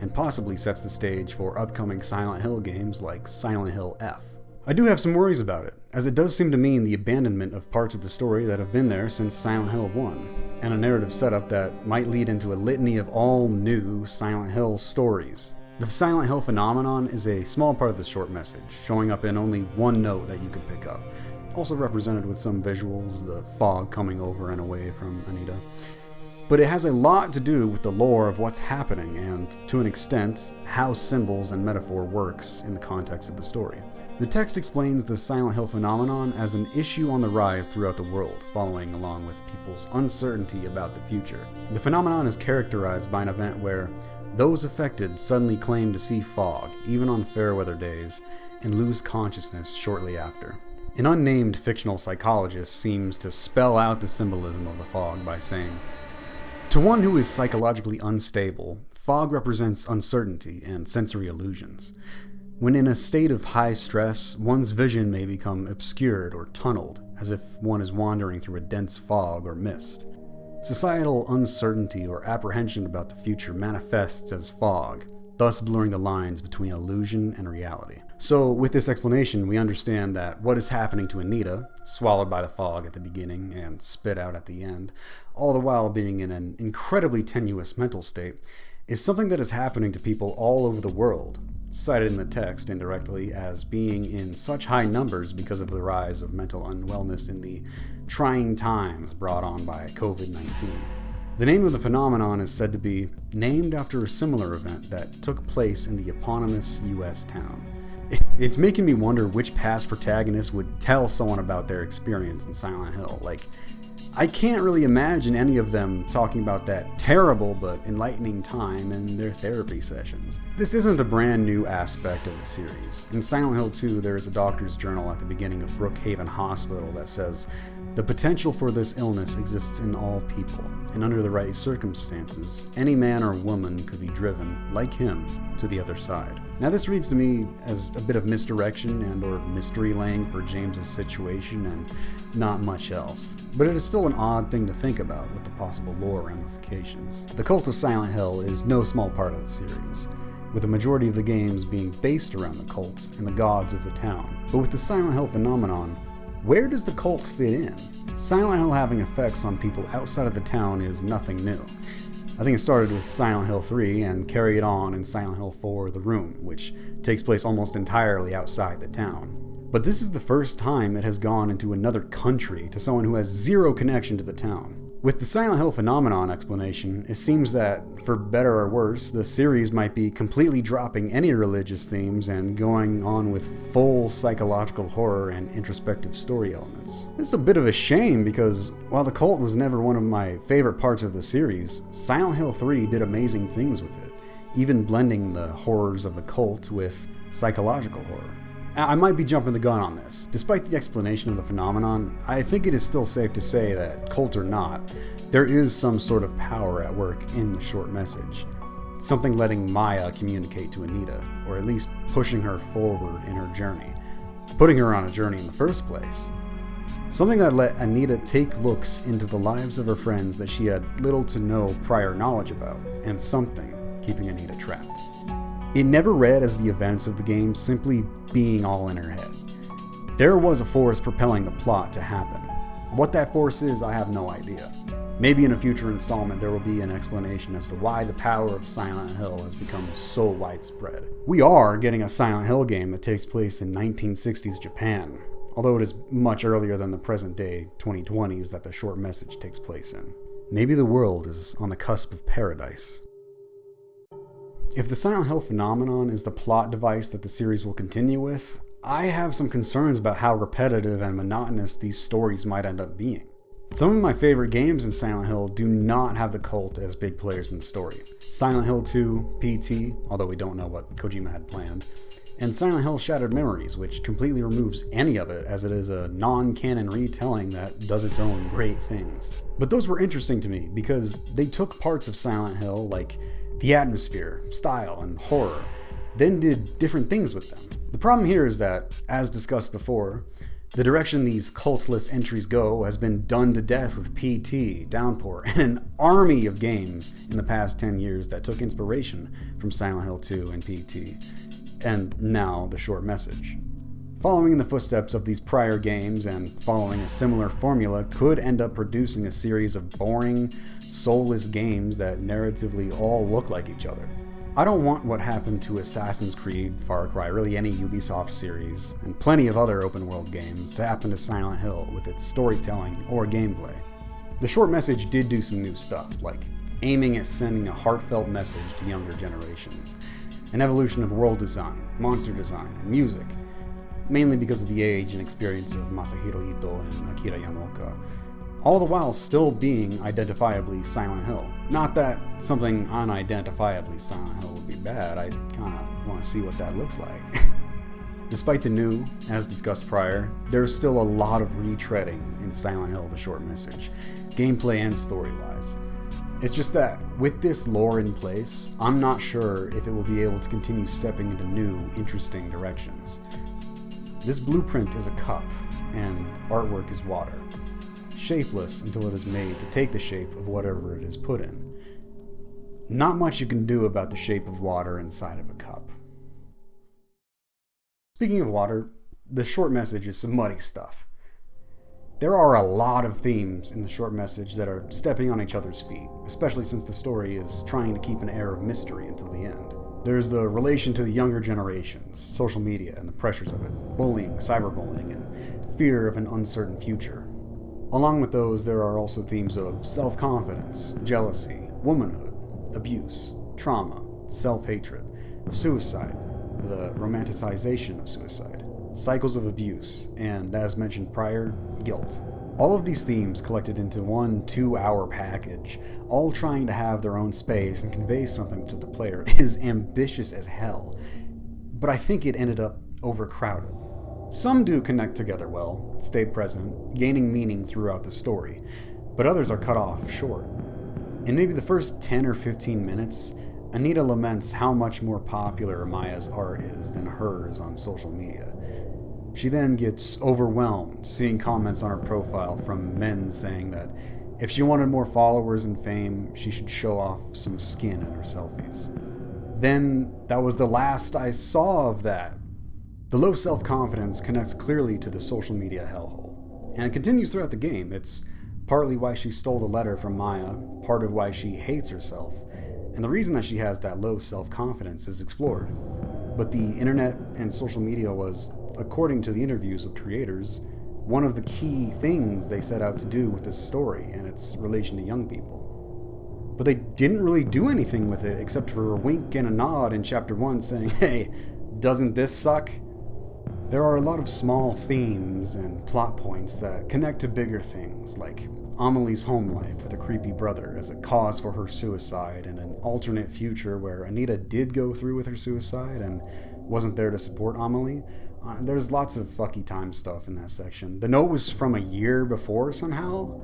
and possibly sets the stage for upcoming Silent Hill games like Silent Hill F. I do have some worries about it, as it does seem to mean the abandonment of parts of the story that have been there since Silent Hill 1, and a narrative setup that might lead into a litany of all new Silent Hill stories. The Silent Hill phenomenon is a small part of the short message, showing up in only one note that you can pick up, also represented with some visuals, the fog coming over and away from Anita. But it has a lot to do with the lore of what's happening and, to an extent, how symbols and metaphor works in the context of the story. The text explains the Silent Hill phenomenon as an issue on the rise throughout the world, following along with people's uncertainty about the future. The phenomenon is characterized by an event where those affected suddenly claim to see fog, even on fair weather days, and lose consciousness shortly after. An unnamed fictional psychologist seems to spell out the symbolism of the fog by saying, "To one who is psychologically unstable, fog represents uncertainty and sensory illusions. When in a state of high stress, one's vision may become obscured or tunneled, as if one is wandering through a dense fog or mist. Societal uncertainty or apprehension about the future manifests as fog, thus blurring the lines between illusion and reality. So, with this explanation, we understand that what is happening to Anita, swallowed by the fog at the beginning and spit out at the end, all the while being in an incredibly tenuous mental state, is something that is happening to people all over the world, cited in the text indirectly as being in such high numbers because of the rise of mental unwellness in the trying times brought on by COVID-19. The name of the phenomenon is said to be named after a similar event that took place in the eponymous US town. It's making me wonder which past protagonist would tell someone about their experience in Silent Hill. Like, I can't really imagine any of them talking about that terrible but enlightening time in their therapy sessions. This isn't a brand new aspect of the series. In Silent Hill 2, there is a doctor's journal at the beginning of Brookhaven Hospital that says, "The potential for this illness exists in all people, and under the right circumstances, any man or woman could be driven, like him, to the other side." Now this reads to me as a bit of misdirection and or mystery laying for James's situation and not much else. But it is still an odd thing to think about with the possible lore ramifications. The cult of Silent Hill is no small part of the series, with the majority of the games being based around the cults and the gods of the town. But with the Silent Hill phenomenon, where does the cult fit in? Silent Hill having effects on people outside of the town is nothing new. I think it started with Silent Hill 3 and carried on in Silent Hill 4 The Room, which takes place almost entirely outside the town. But this is the first time it has gone into another country to someone who has zero connection to the town. With the Silent Hill phenomenon explanation, it seems that, for better or worse, the series might be completely dropping any religious themes and going on with full psychological horror and introspective story elements. It's a bit of a shame because, while the cult was never one of my favorite parts of the series, Silent Hill 3 did amazing things with it, even blending the horrors of the cult with psychological horror. I might be jumping the gun on this. Despite the explanation of the phenomenon, I think it is still safe to say that, cult or not, there is some sort of power at work in the short message. Something letting Maya communicate to Anita, or at least pushing her forward in her journey, putting her on a journey in the first place. Something that let Anita take looks into the lives of her friends that she had little to no prior knowledge about, and something keeping Anita trapped. It never read as the events of the game simply being all in her head. There was a force propelling the plot to happen. What that force is, I have no idea. Maybe in a future installment there will be an explanation as to why the power of Silent Hill has become so widespread. We are getting a Silent Hill game that takes place in 1960s Japan, although it is much earlier than the present day 2020s that the short message takes place in. Maybe the world is on the cusp of paradise. If the Silent Hill phenomenon is the plot device that the series will continue with, I have some concerns about how repetitive and monotonous these stories might end up being. Some of my favorite games in Silent Hill do not have the cult as big players in the story. Silent Hill 2, PT, although we don't know what Kojima had planned, and Silent Hill Shattered Memories, which completely removes any of it as it is a non-canon retelling that does its own great things. But those were interesting to me because they took parts of Silent Hill, like the atmosphere, style, and horror, then did different things with them. The problem here is that, as discussed before, the direction these cultless entries go has been done to death with PT, Downpour, and an army of games in the past 10 years that took inspiration from Silent Hill 2 and PT, and now the short message. Following in the footsteps of these prior games and following a similar formula could end up producing a series of boring, soulless games that narratively all look like each other. I don't want what happened to Assassin's Creed, Far Cry, really any Ubisoft series, and plenty of other open world games to happen to Silent Hill with its storytelling or gameplay. The short message did do some new stuff, like aiming at sending a heartfelt message to younger generations, an evolution of world design, monster design, and music, mainly because of the age and experience of Masahiro Ito and Akira Yamaoka, all the while still being identifiably Silent Hill. Not that something unidentifiably Silent Hill would be bad, I kinda want to see what that looks like. Despite the new, as discussed prior, there's still a lot of retreading in Silent Hill the short message, gameplay and story-wise. It's just that, with this lore in place, I'm not sure if it will be able to continue stepping into new, interesting directions. This blueprint is a cup, and artwork is water. Shapeless until it is made to take the shape of whatever it is put in. Not much you can do about the shape of water inside of a cup. Speaking of water, the short message is some muddy stuff. There are a lot of themes in the short message that are stepping on each other's feet, especially since the story is trying to keep an air of mystery until the end. There's the relation to the younger generations, social media and the pressures of it, bullying, cyberbullying, and fear of an uncertain future. Along with those, there are also themes of self-confidence, jealousy, womanhood, abuse, trauma, self-hatred, suicide, the romanticization of suicide, cycles of abuse, and, as mentioned prior, guilt. All of these themes collected into one 2-hour package, all trying to have their own space and convey something to the player, is ambitious as hell. But I think it ended up overcrowded. Some do connect together well, stay present, gaining meaning throughout the story, but others are cut off short. In maybe the first 10 or 15 minutes, Anita laments how much more popular Maya's art is than hers on social media. She then gets overwhelmed seeing comments on her profile from men saying that if she wanted more followers and fame, she should show off some skin in her selfies. Then, that was the last I saw of that. The low self-confidence connects clearly to the social media hellhole, and it continues throughout the game. It's partly why she stole the letter from Maya, part of why she hates herself, and the reason that she has that low self-confidence is explored. But the internet and social media was, according to the interviews with creators, one of the key things they set out to do with this story and its relation to young people. But they didn't really do anything with it except for a wink and a nod in Chapter 1 saying, hey, doesn't this suck? There are a lot of small themes and plot points that connect to bigger things, like Amelie's home life with a creepy brother as a cause for her suicide, and an alternate future where Anita did go through with her suicide and wasn't there to support Amelie. There's lots of fucky time stuff in that section. The note was from a year before somehow.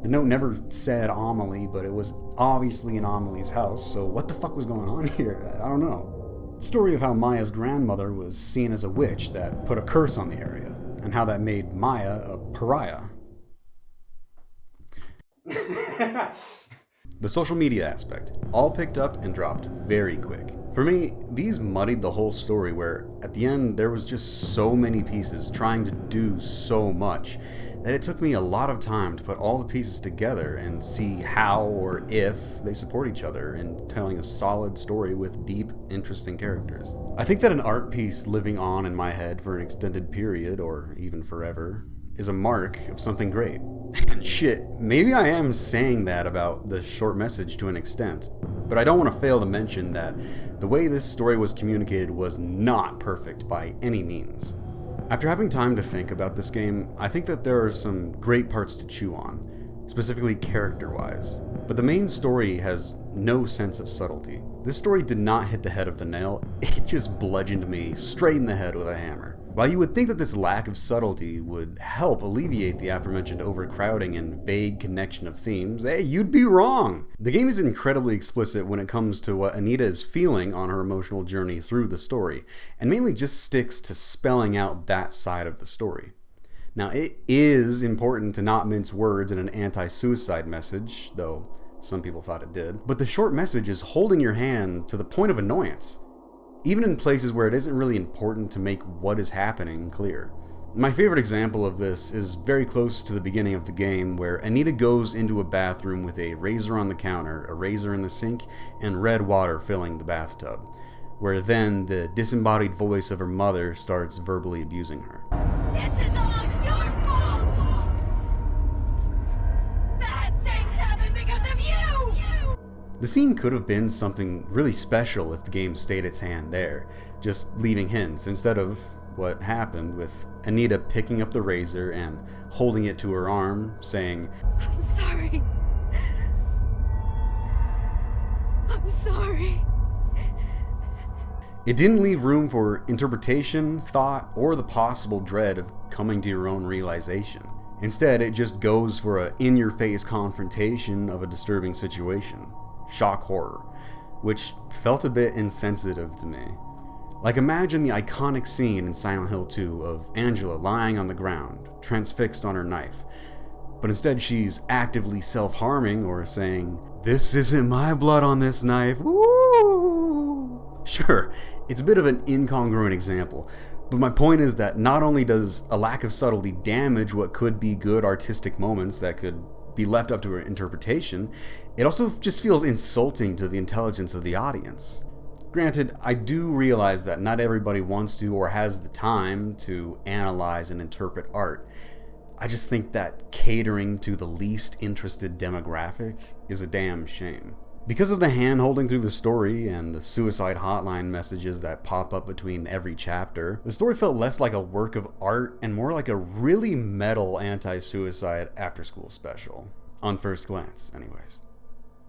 The note never said Amelie, but it was obviously in Amelie's house, so what the fuck was going on here? I don't know. The story of how Maya's grandmother was seen as a witch that put a curse on the area, and how that made Maya a pariah. The social media aspect, all picked up and dropped very quick. For me, these muddied the whole story where, at the end, there was just so many pieces trying to do so much that it took me a lot of time to put all the pieces together and see how or if they support each other in telling a solid story with deep, interesting characters. I think that an art piece living on in my head for an extended period, or even forever, is a mark of something great. And shit, maybe I am saying that about the short message to an extent, but I don't want to fail to mention that the way this story was communicated was not perfect by any means. After having time to think about this game, I think that there are some great parts to chew on, specifically character-wise, but the main story has no sense of subtlety. This story did not hit the head of the nail, it just bludgeoned me straight in the head with a hammer. While you would think that this lack of subtlety would help alleviate the aforementioned overcrowding and vague connection of themes, hey, you'd be wrong! The game is incredibly explicit when it comes to what Anita is feeling on her emotional journey through the story, and mainly just sticks to spelling out that side of the story. Now, it is important to not mince words in an anti-suicide message, though some people thought it did, but the short message is holding your hand to the point of annoyance, even in places where it isn't really important to make what is happening clear. My favorite example of this is very close to the beginning of the game, where Anita goes into a bathroom with a razor on the counter, a razor in the sink, and red water filling the bathtub, where then the disembodied voice of her mother starts verbally abusing her. This is all your fault! Bad things happen because of you! The scene could have been something really special if the game stayed its hand there, just leaving hints instead of what happened with Anita picking up the razor and holding it to her arm, saying, I'm sorry. I'm sorry. It didn't leave room for interpretation, thought, or the possible dread of coming to your own realization. Instead, it just goes for a in-your-face confrontation of a disturbing situation. Shock horror. Which felt a bit insensitive to me. Like, imagine the iconic scene in Silent Hill 2 of Angela lying on the ground, transfixed on her knife. But instead she's actively self-harming or saying, "This isn't my blood on this knife, woo!" Sure, it's a bit of an incongruent example, but my point is that not only does a lack of subtlety damage what could be good artistic moments that could be left up to her interpretation, it also just feels insulting to the intelligence of the audience. Granted, I do realize that not everybody wants to or has the time to analyze and interpret art. I just think that catering to the least interested demographic is a damn shame. Because of the hand-holding through the story and the suicide hotline messages that pop up between every chapter, the story felt less like a work of art and more like a really metal anti-suicide after-school special. On first glance, anyways.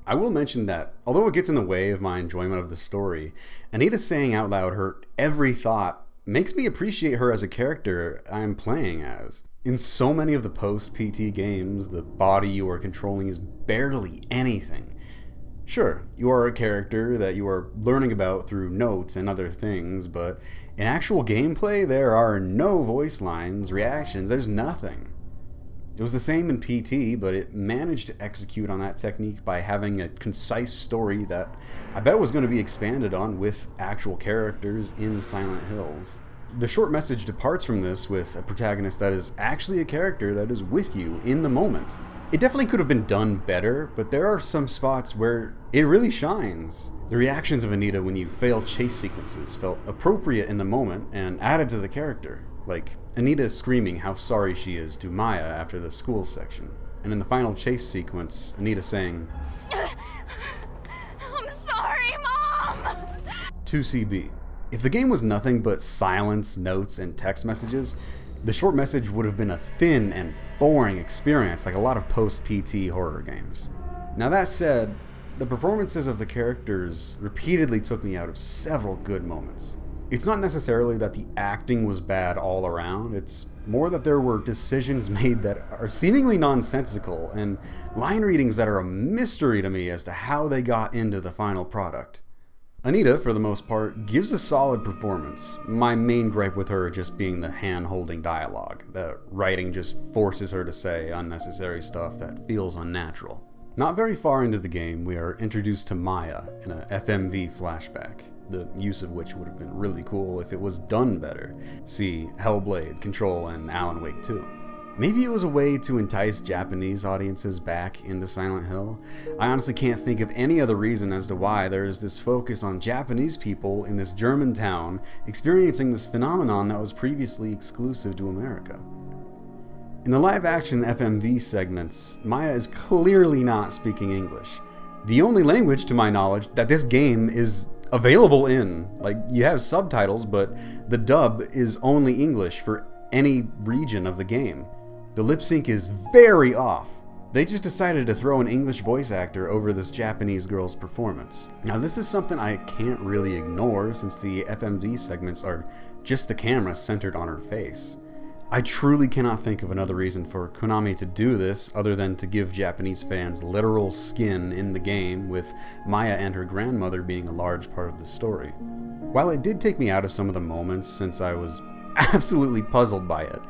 I will mention that, although it gets in the way of my enjoyment of the story, Anita saying out loud her every thought makes me appreciate her as a character I'm playing as. In so many of the post-PT games, the body you are controlling is barely anything. Sure, you are a character that you are learning about through notes and other things, but in actual gameplay, there are no voice lines, reactions, there's nothing. It was the same in PT, but it managed to execute on that technique by having a concise story that I bet was going to be expanded on with actual characters in Silent Hills. The short message departs from this with a protagonist that is actually a character that is with you in the moment. It definitely could have been done better, but there are some spots where it really shines. The reactions of Anita when you fail chase sequences felt appropriate in the moment and added to the character. Like Anita screaming how sorry she is to Maya after the school section. And in the final chase sequence, Anita saying, I'm sorry, Mom! 2CB. If the game was nothing but silence, notes, and text messages, the short message would have been a thin and boring experience like a lot of post-PT horror games. Now that said, the performances of the characters repeatedly took me out of several good moments. It's not necessarily that the acting was bad all around, it's more that there were decisions made that are seemingly nonsensical and line readings that are a mystery to me as to how they got into the final product. Anita, for the most part, gives a solid performance, my main gripe with her just being the hand-holding dialogue. The writing just forces her to say unnecessary stuff that feels unnatural. Not very far into the game, we are introduced to Maya in a FMV flashback, the use of which would have been really cool if it was done better. See Hellblade, Control, and Alan Wake 2. Maybe it was a way to entice Japanese audiences back into Silent Hill. I honestly can't think of any other reason as to why there is this focus on Japanese people in this German town experiencing this phenomenon that was previously exclusive to America. In the live-action FMV segments, Maya is clearly not speaking English. The only language, to my knowledge, that this game is available in. Like, you have subtitles, but the dub is only English for any region of the game. The lip sync is very off. They just decided to throw an English voice actor over this Japanese girl's performance. Now this is something I can't really ignore since the FMV segments are just the camera centered on her face. I truly cannot think of another reason for Konami to do this other than to give Japanese fans literal skin in the game, with Maya and her grandmother being a large part of the story. While it did take me out of some of the moments since I was absolutely puzzled by it,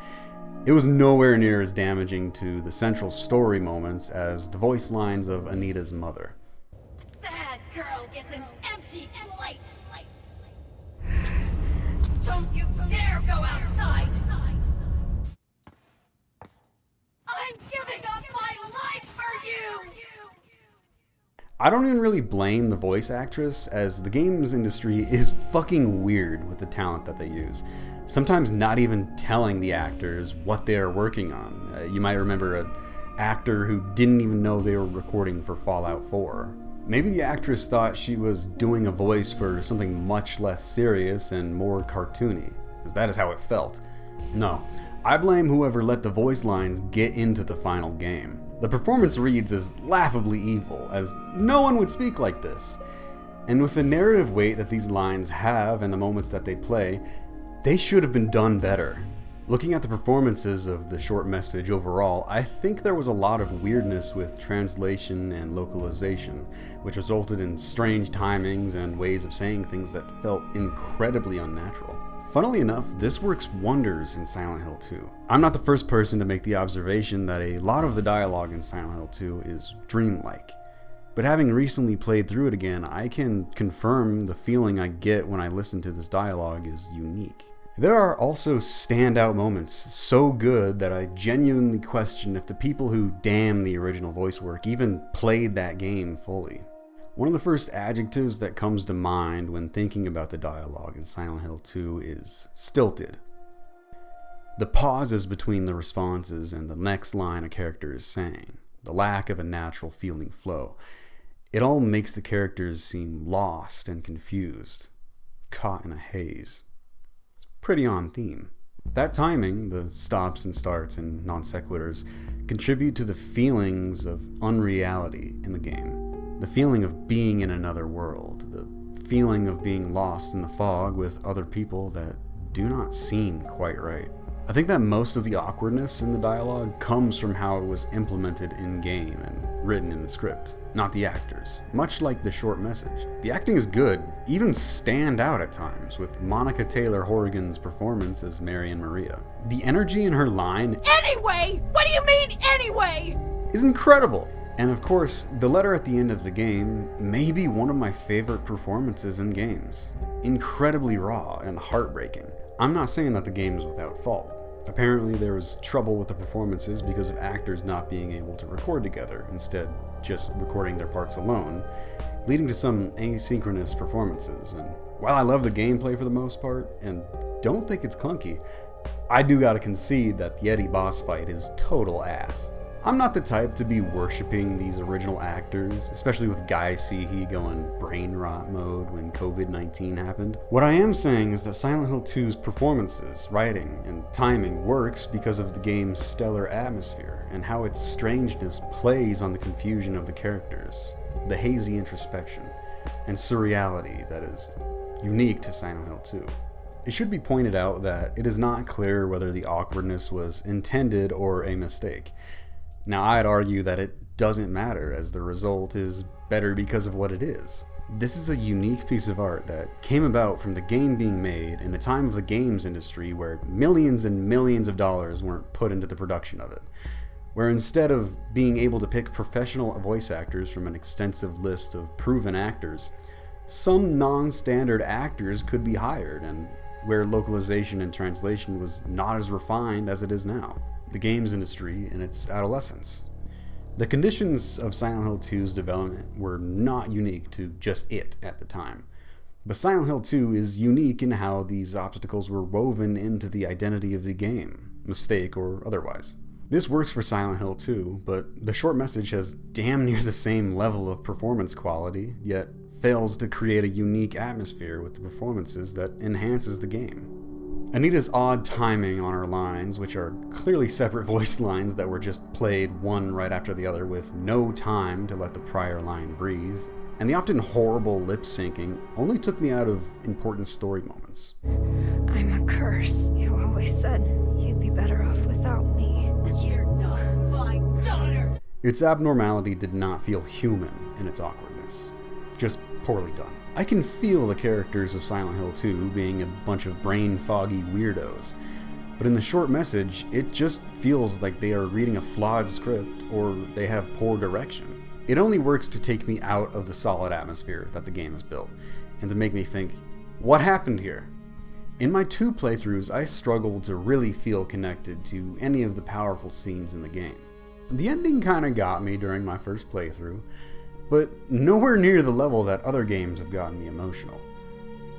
it was nowhere near as damaging to the central story moments as the voice lines of Anita's mother. That girl gets an empty plate! Don't you dare go outside! I'm giving up my life for you! I don't even really blame the voice actress, as the games industry is fucking weird with the talent that they use. Sometimes not even telling the actors what they are working on. You might remember an actor who didn't even know they were recording for Fallout 4. Maybe the actress thought she was doing a voice for something much less serious and more cartoony, because that is how it felt. No, I blame whoever let the voice lines get into the final game. The performance reads as laughably evil, as no one would speak like this. And with the narrative weight that these lines have and the moments that they play, they should have been done better. Looking at the performances of the short message overall, I think there was a lot of weirdness with translation and localization, which resulted in strange timings and ways of saying things that felt incredibly unnatural. Funnily enough, this works wonders in Silent Hill 2. I'm not the first person to make the observation that a lot of the dialogue in Silent Hill 2 is dreamlike. But having recently played through it again, I can confirm the feeling I get when I listen to this dialogue is unique. There are also standout moments so good that I genuinely question if the people who damn the original voice work even played that game fully. One of the first adjectives that comes to mind when thinking about the dialogue in Silent Hill 2 is stilted. The pauses between the responses and the next line a character is saying, the lack of a natural feeling flow, it all makes the characters seem lost and confused, caught in a haze. Pretty on theme. That timing, the stops and starts and non sequiturs, contribute to the feelings of unreality in the game. The feeling of being in another world, the feeling of being lost in the fog with other people that do not seem quite right. I think that most of the awkwardness in the dialogue comes from how it was implemented in-game and written in the script, not the actors. Much like the short message, the acting is good, even stand out at times, with Monica Taylor Horrigan's performance as Marion Maria. The energy in her line, "Anyway? What do you mean, anyway?" is incredible. And of course, the letter at the end of the game may be one of my favorite performances in games. Incredibly raw and heartbreaking. I'm not saying that the game is without fault. Apparently there was trouble with the performances because of actors not being able to record together, instead just recording their parts alone, leading to some asynchronous performances. And while I love the gameplay for the most part, and don't think it's clunky, I do gotta concede that the Eddie boss fight is total ass. I'm not the type to be worshipping these original actors, especially with Guy Seehee going brain rot mode when COVID-19 happened. What I am saying is that Silent Hill 2's performances, writing, and timing works because of the game's stellar atmosphere and how its strangeness plays on the confusion of the characters, the hazy introspection, and surreality that is unique to Silent Hill 2. It should be pointed out that it is not clear whether the awkwardness was intended or a mistake. Now, I'd argue that it doesn't matter, as the result is better because of what it is. This is a unique piece of art that came about from the game being made in a time of the games industry where millions and millions of dollars weren't put into the production of it. Where instead of being able to pick professional voice actors from an extensive list of proven actors, some non-standard actors could be hired, and where localization and translation was not as refined as it is now. The games industry in its adolescence. The conditions of Silent Hill 2's development were not unique to just it at the time, but Silent Hill 2 is unique in how these obstacles were woven into the identity of the game, mistake or otherwise. This works for Silent Hill 2, but the short message has damn near the same level of performance quality, yet fails to create a unique atmosphere with the performances that enhances the game. Anita's odd timing on her lines, which are clearly separate voice lines that were just played one right after the other with no time to let the prior line breathe, and the often horrible lip syncing only took me out of important story moments. I'm a curse. You always said you'd be better off without me. You're not my daughter! Its abnormality did not feel human in its awkwardness, just poorly done. I can feel the characters of Silent Hill 2 being a bunch of brain-foggy weirdos, but in the short message, it just feels like they are reading a flawed script or they have poor direction. It only works to take me out of the solid atmosphere that the game has built, and to make me think, what happened here? In my 2 playthroughs, I struggled to really feel connected to any of the powerful scenes in the game. The ending kinda got me during my first playthrough, but nowhere near the level that other games have gotten me emotional.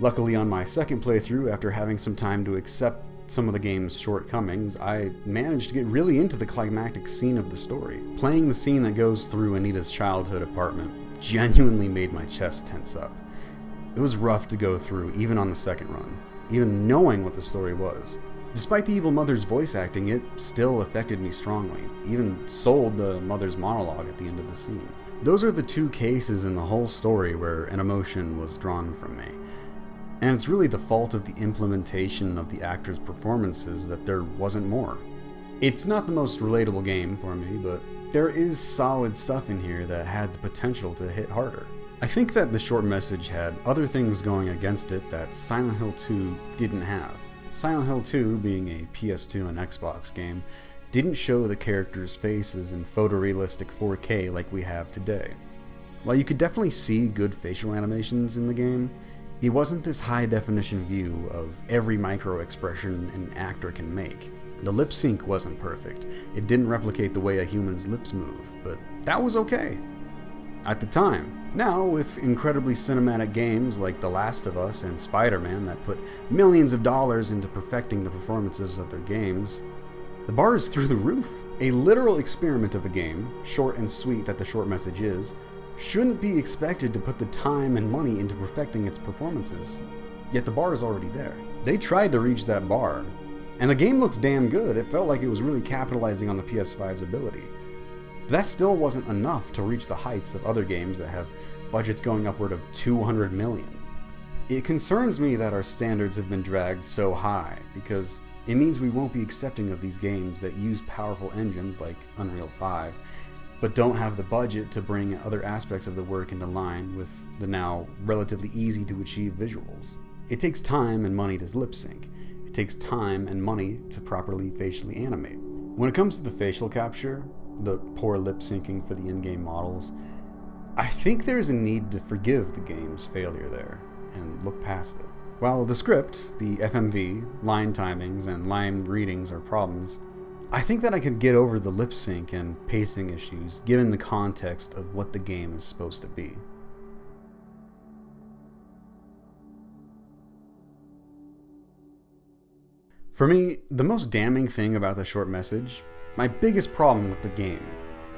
Luckily, on my second playthrough, after having some time to accept some of the game's shortcomings, I managed to get really into the climactic scene of the story. Playing the scene that goes through Anita's childhood apartment genuinely made my chest tense up. It was rough to go through, even on the second run, even knowing what the story was. Despite the evil mother's voice acting, it still affected me strongly, even sold the mother's monologue at the end of the scene. Those are the 2 cases in the whole story where an emotion was drawn from me. And it's really the fault of the implementation of the actors' performances that there wasn't more. It's not the most relatable game for me, but there is solid stuff in here that had the potential to hit harder. I think that the short message had other things going against it that Silent Hill 2 didn't have. Silent Hill 2, being a PS2 and Xbox game, didn't show the characters' faces in photorealistic 4K like we have today. While you could definitely see good facial animations in the game, it wasn't this high-definition view of every micro-expression an actor can make. The lip sync wasn't perfect. It didn't replicate the way a human's lips move, but that was okay. At the time. Now, with incredibly cinematic games like The Last of Us and Spider-Man that put millions of dollars into perfecting the performances of their games, the bar is through the roof. A literal experiment of a game, short and sweet that the short message is, shouldn't be expected to put the time and money into perfecting its performances, yet the bar is already there. They tried to reach that bar, and the game looks damn good. It felt like it was really capitalizing on the PS5's ability. But that still wasn't enough to reach the heights of other games that have budgets going upward of 200 million. It concerns me that our standards have been dragged so high, because it means we won't be accepting of these games that use powerful engines like Unreal 5, but don't have the budget to bring other aspects of the work into line with the now relatively easy to achieve visuals. It takes time and money to lip sync. It takes time and money to properly facially animate. When it comes to the facial capture, the poor lip syncing for the in-game models, I think there's a need to forgive the game's failure there and look past it. While the script, the FMV, line timings, and line readings are problems, I think that I could get over the lip sync and pacing issues given the context of what the game is supposed to be. For me, the most damning thing about the short message, my biggest problem with the game,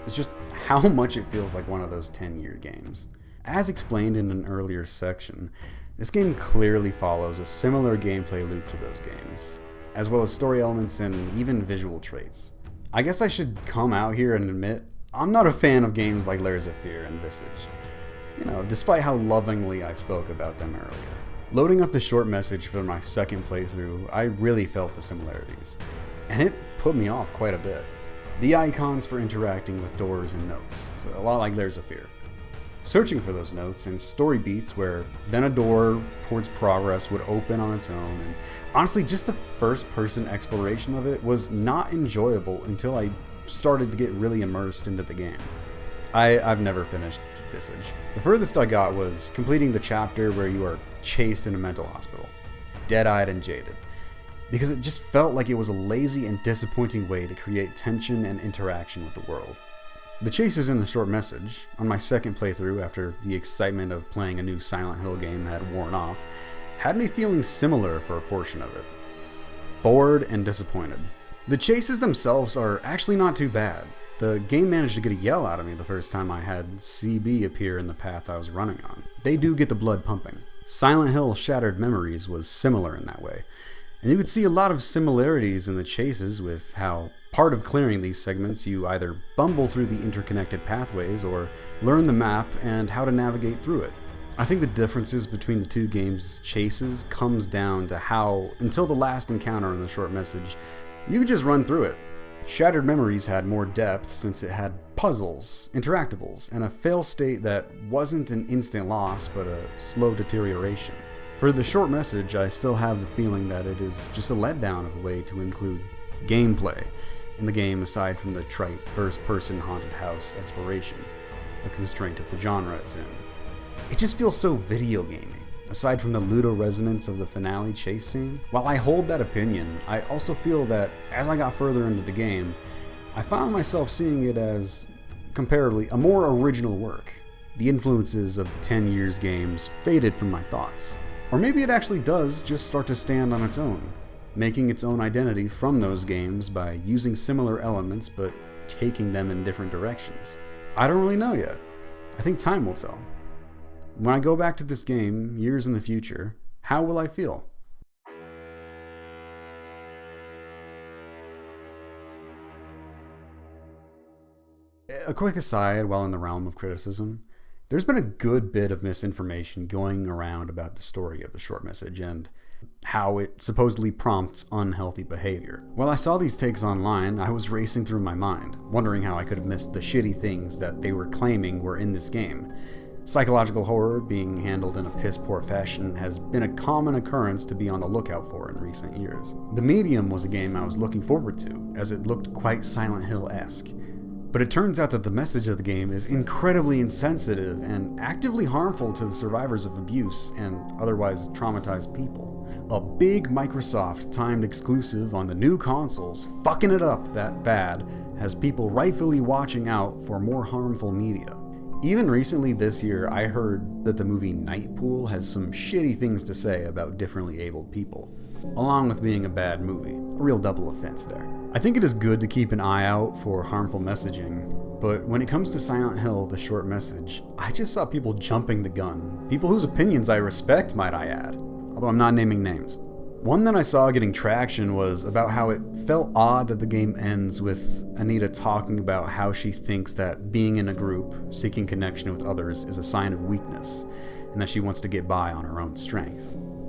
is just how much it feels like one of those 10-year games. As explained in an earlier section, this game clearly follows a similar gameplay loop to those games, as well as story elements and even visual traits. I guess I should come out here and admit, I'm not a fan of games like Layers of Fear and Visage. Despite how lovingly I spoke about them earlier. Loading up the short message for my second playthrough, I really felt the similarities, and it put me off quite a bit. The icons for interacting with doors and notes, it's a lot like Layers of Fear. Searching for those notes and story beats where then a door towards progress would open on its own, and honestly just the first person exploration of it was not enjoyable until I started to get really immersed into the game. I've never finished Visage. The furthest I got was completing the chapter where you are chased in a mental hospital, dead-eyed and jaded, because it just felt like it was a lazy and disappointing way to create tension and interaction with the world. The chases in the short message, on my second playthrough after the excitement of playing a new Silent Hill game had worn off, had me feeling similar for a portion of it. Bored and disappointed. The chases themselves are actually not too bad. The game managed to get a yell out of me the first time I had CB appear in the path I was running on. They do get the blood pumping. Silent Hill Shattered Memories was similar in that way, and you could see a lot of similarities in the chases with how part of clearing these segments you either bumble through the interconnected pathways or learn the map and how to navigate through it. I think the differences between the two games' chases comes down to how, until the last encounter in the short message, you could just run through it. Shattered Memories had more depth since it had puzzles, interactables, and a fail state that wasn't an instant loss but a slow deterioration. For the short message, I still have the feeling that it is just a letdown of a way to include gameplay in the game aside from the trite first-person haunted house exploration, a constraint of the genre it's in. It just feels so video gamey. Aside from the Ludo resonance of the finale chase scene, while I hold that opinion, I also feel that as I got further into the game, I found myself seeing it as, comparably, a more original work. The influences of the 10 years games faded from my thoughts. Or maybe it actually does just start to stand on its own, making its own identity from those games by using similar elements but taking them in different directions. I don't really know yet. I think time will tell. When I go back to this game, years in the future, how will I feel? A quick aside while in the realm of criticism. There's been a good bit of misinformation going around about the story of the short message and how it supposedly prompts unhealthy behavior. While I saw these takes online, I was racing through my mind, wondering how I could have missed the shitty things that they were claiming were in this game. Psychological horror being handled in a piss-poor fashion has been a common occurrence to be on the lookout for in recent years. The Medium was a game I was looking forward to, as it looked quite Silent Hill-esque. But it turns out that the message of the game is incredibly insensitive and actively harmful to the survivors of abuse and otherwise traumatized people. A big Microsoft timed exclusive on the new consoles fucking it up that bad has people rightfully watching out for more harmful media. Even recently this year, I heard that the movie Night Pool has some shitty things to say about differently abled people, along with being a bad movie. A real double offense there. I think it is good to keep an eye out for harmful messaging, but when it comes to Silent Hill, the short message, I just saw people jumping the gun. People whose opinions I respect, might I add, although I'm not naming names. One that I saw getting traction was about how it felt odd that the game ends with Anita talking about how she thinks that being in a group, seeking connection with others, is a sign of weakness, and that she wants to get by on her own strength.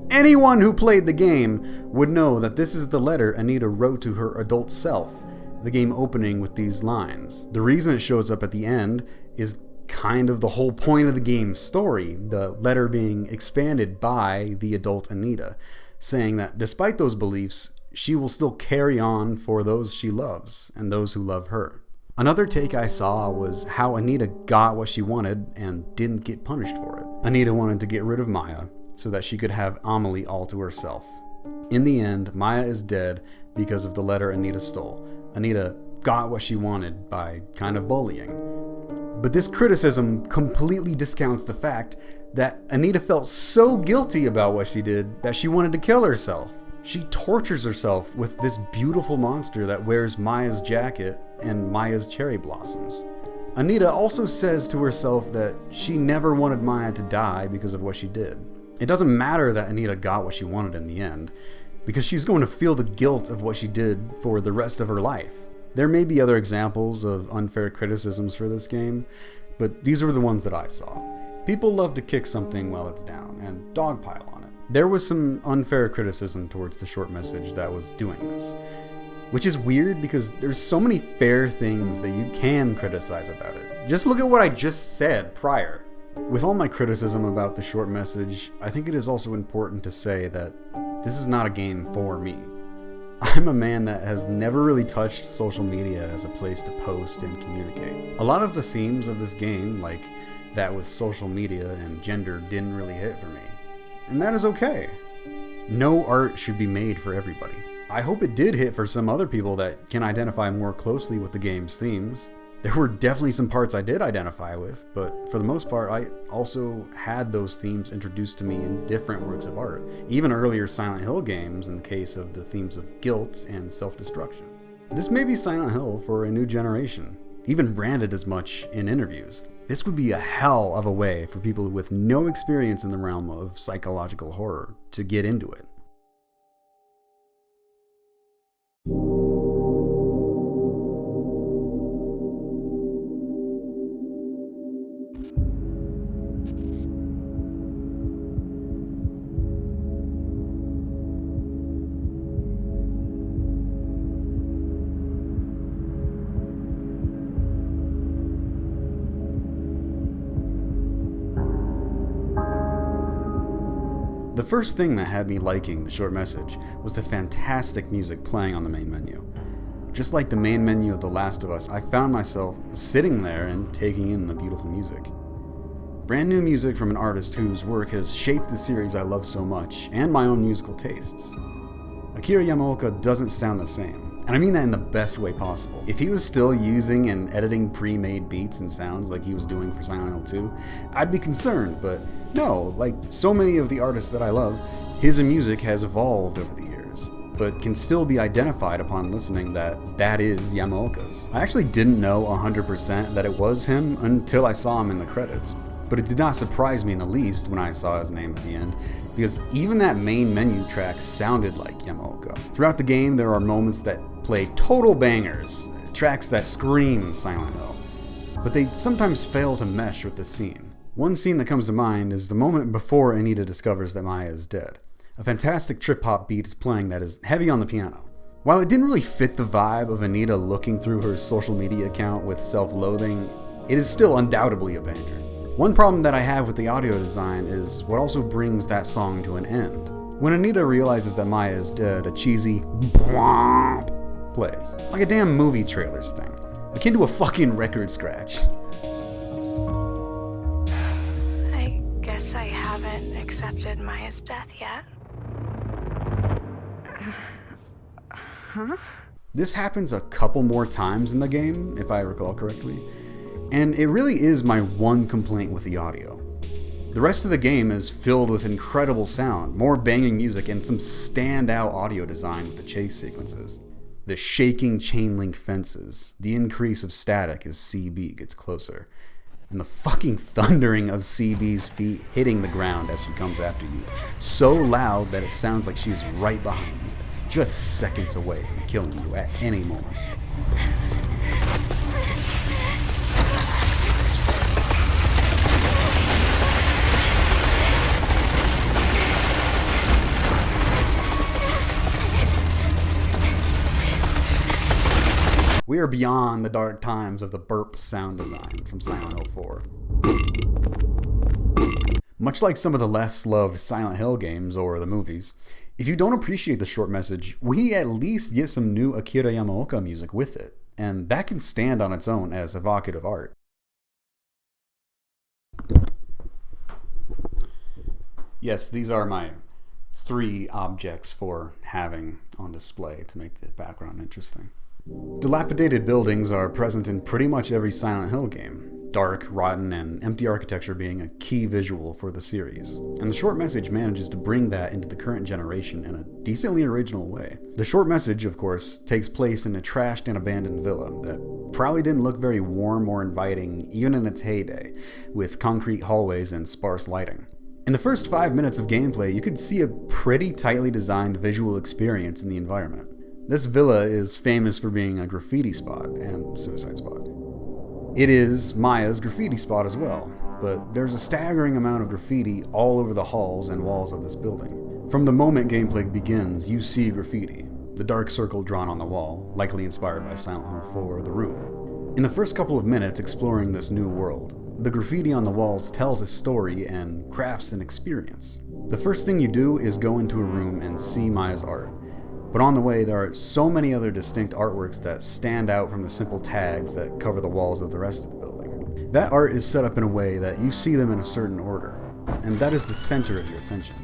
Anyone who played the game would know that this is the letter Anita wrote to her adult self, the game opening with these lines. The reason it shows up at the end is kind of the whole point of the game's story, the letter being expanded by the adult Anita, saying that despite those beliefs, she will still carry on for those she loves and those who love her. Another take I saw was how Anita got what she wanted and didn't get punished for it. Anita wanted to get rid of Maya so that she could have Amelie all to herself. In the end, Maya is dead because of the letter Anita stole. Anita got what she wanted by kind of bullying. But this criticism completely discounts the fact that Anita felt so guilty about what she did that she wanted to kill herself. She tortures herself with this beautiful monster that wears Maya's jacket and Maya's cherry blossoms. Anita also says to herself that she never wanted Maya to die because of what she did. It doesn't matter that Anita got what she wanted in the end, because she's going to feel the guilt of what she did for the rest of her life. There may be other examples of unfair criticisms for this game, but these were the ones that I saw. People love to kick something while it's down and dogpile on it. There was some unfair criticism towards the short message that was doing this, which is weird because there's so many fair things that you can criticize about it. Just look at what I just said prior. With all my criticism about the short message, I think it is also important to say that this is not a game for me. I'm a man that has never really touched social media as a place to post and communicate. A lot of the themes of this game, like that with social media and gender, didn't really hit for me. And that is okay. No art should be made for everybody. I hope it did hit for some other people that can identify more closely with the game's themes. There were definitely some parts I did identify with, but for the most part, I also had those themes introduced to me in different works of art. Even earlier Silent Hill games in the case of the themes of guilt and self-destruction. This may be Silent Hill for a new generation, even branded as much in interviews. This would be a hell of a way for people with no experience in the realm of psychological horror to get into it. The first thing that had me liking the short message was the fantastic music playing on the main menu. Just like the main menu of The Last of Us, I found myself sitting there and taking in the beautiful music. Brand new music from an artist whose work has shaped the series I love so much, and my own musical tastes. Akira Yamaoka doesn't sound the same, and I mean that in the best way possible. If he was still using and editing pre-made beats and sounds like he was doing for Silent Hill 2, I'd be concerned, but no, like so many of the artists that I love, his music has evolved over the years, but can still be identified upon listening that is Yamaoka's. I actually didn't know 100% that it was him until I saw him in the credits, but it did not surprise me in the least when I saw his name at the end, because even that main menu track sounded like Yamaoka. Throughout the game, there are moments that play total bangers, tracks that scream Silent Hill, but they sometimes fail to mesh with the scene. One scene that comes to mind is the moment before Anita discovers that Maya is dead. A fantastic trip-hop beat is playing that is heavy on the piano. While it didn't really fit the vibe of Anita looking through her social media account with self-loathing, it is still undoubtedly a banger. One problem that I have with the audio design is what also brings that song to an end. When Anita realizes that Maya is dead, a cheesy bwomp plays, like a damn movie trailers thing, akin to a fucking record scratch. I guess I haven't accepted Maya's death yet. Huh? This happens a couple more times in the game, if I recall correctly, and it really is my one complaint with the audio. The rest of the game is filled with incredible sound, more banging music, and some standout audio design with the chase sequences. The shaking chain link fences, the increase of static as CB gets closer, and the fucking thundering of CB's feet hitting the ground as she comes after you, so loud that it sounds like she's right behind you, just seconds away from killing you at any moment. We are beyond the dark times of the burp sound design from Silent Hill 4. Much like some of the less loved Silent Hill games or the movies, if you don't appreciate the short message, we at least get some new Akira Yamaoka music with it, and that can stand on its own as evocative art. Yes, these are my 3 objects for having on display to make the background interesting. Dilapidated buildings are present in pretty much every Silent Hill game, dark, rotten, and empty architecture being a key visual for the series, and the short message manages to bring that into the current generation in a decently original way. The short message, of course, takes place in a trashed and abandoned villa that probably didn't look very warm or inviting even in its heyday, with concrete hallways and sparse lighting. In the first 5 minutes of gameplay, you could see a pretty tightly designed visual experience in the environment. This villa is famous for being a graffiti spot and suicide spot. It is Maya's graffiti spot as well, but there's a staggering amount of graffiti all over the halls and walls of this building. From the moment gameplay begins, you see graffiti, the dark circle drawn on the wall, likely inspired by Silent Hill 4, The Room. In the first couple of minutes exploring this new world, the graffiti on the walls tells a story and crafts an experience. The first thing you do is go into a room and see Maya's art. But on the way, there are so many other distinct artworks that stand out from the simple tags that cover the walls of the rest of the building. That art is set up in a way that you see them in a certain order, and that is the center of your attention.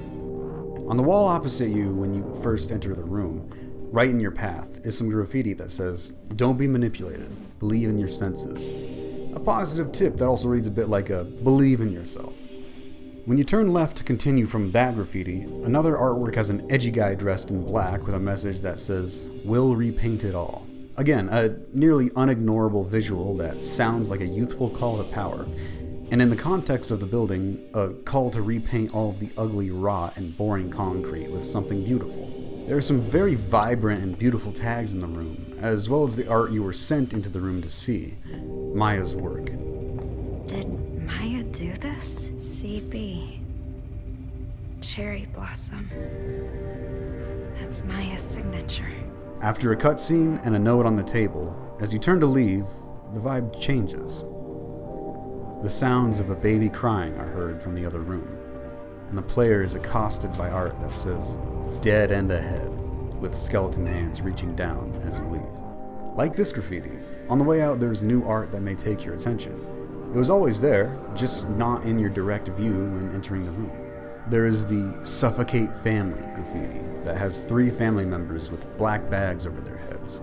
On the wall opposite you when you first enter the room, right in your path, is some graffiti that says, "Don't be manipulated, believe in your senses." A positive tip that also reads a bit like a "believe in yourself." When you turn left to continue from that graffiti, another artwork has an edgy guy dressed in black with a message that says, "We'll repaint it all." Again, a nearly unignorable visual that sounds like a youthful call to power, and in the context of the building, a call to repaint all of the ugly, rot, and boring concrete with something beautiful. There are some very vibrant and beautiful tags in the room, as well as the art you were sent into the room to see, Maya's work. Did Maya do this? CB. Cherry blossom. That's Maya's signature. After a cutscene and a note on the table, as you turn to leave, the vibe changes. The sounds of a baby crying are heard from the other room, and the player is accosted by art that says, "Dead End Ahead," with skeleton hands reaching down as you leave. Like this graffiti, on the way out there's new art that may take your attention. It was always there, just not in your direct view when entering the room. There is the "Suffocate Family" graffiti that has 3 family members with black bags over their heads.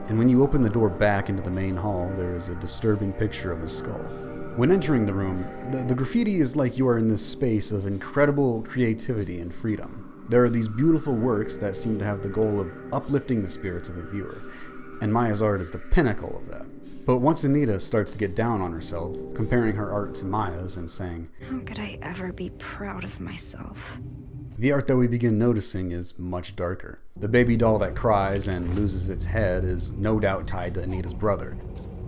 And when you open the door back into the main hall, there is a disturbing picture of a skull. When entering the room, the graffiti is like you are in this space of incredible creativity and freedom. There are these beautiful works that seem to have the goal of uplifting the spirits of the viewer, and Maya's art is the pinnacle of that. But once Anita starts to get down on herself, comparing her art to Maya's and saying, "How could I ever be proud of myself?" the art that we begin noticing is much darker. The baby doll that cries and loses its head is no doubt tied to Anita's brother.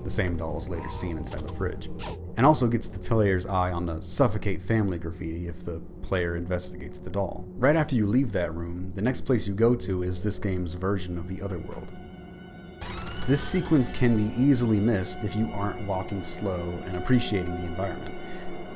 the same doll is later seen inside the fridge, and also gets the player's eye on the "Suffocate Family" graffiti if the player investigates the doll. Right after you leave that room, the next place you go to is this game's version of the Otherworld. This sequence can be easily missed if you aren't walking slow and appreciating the environment,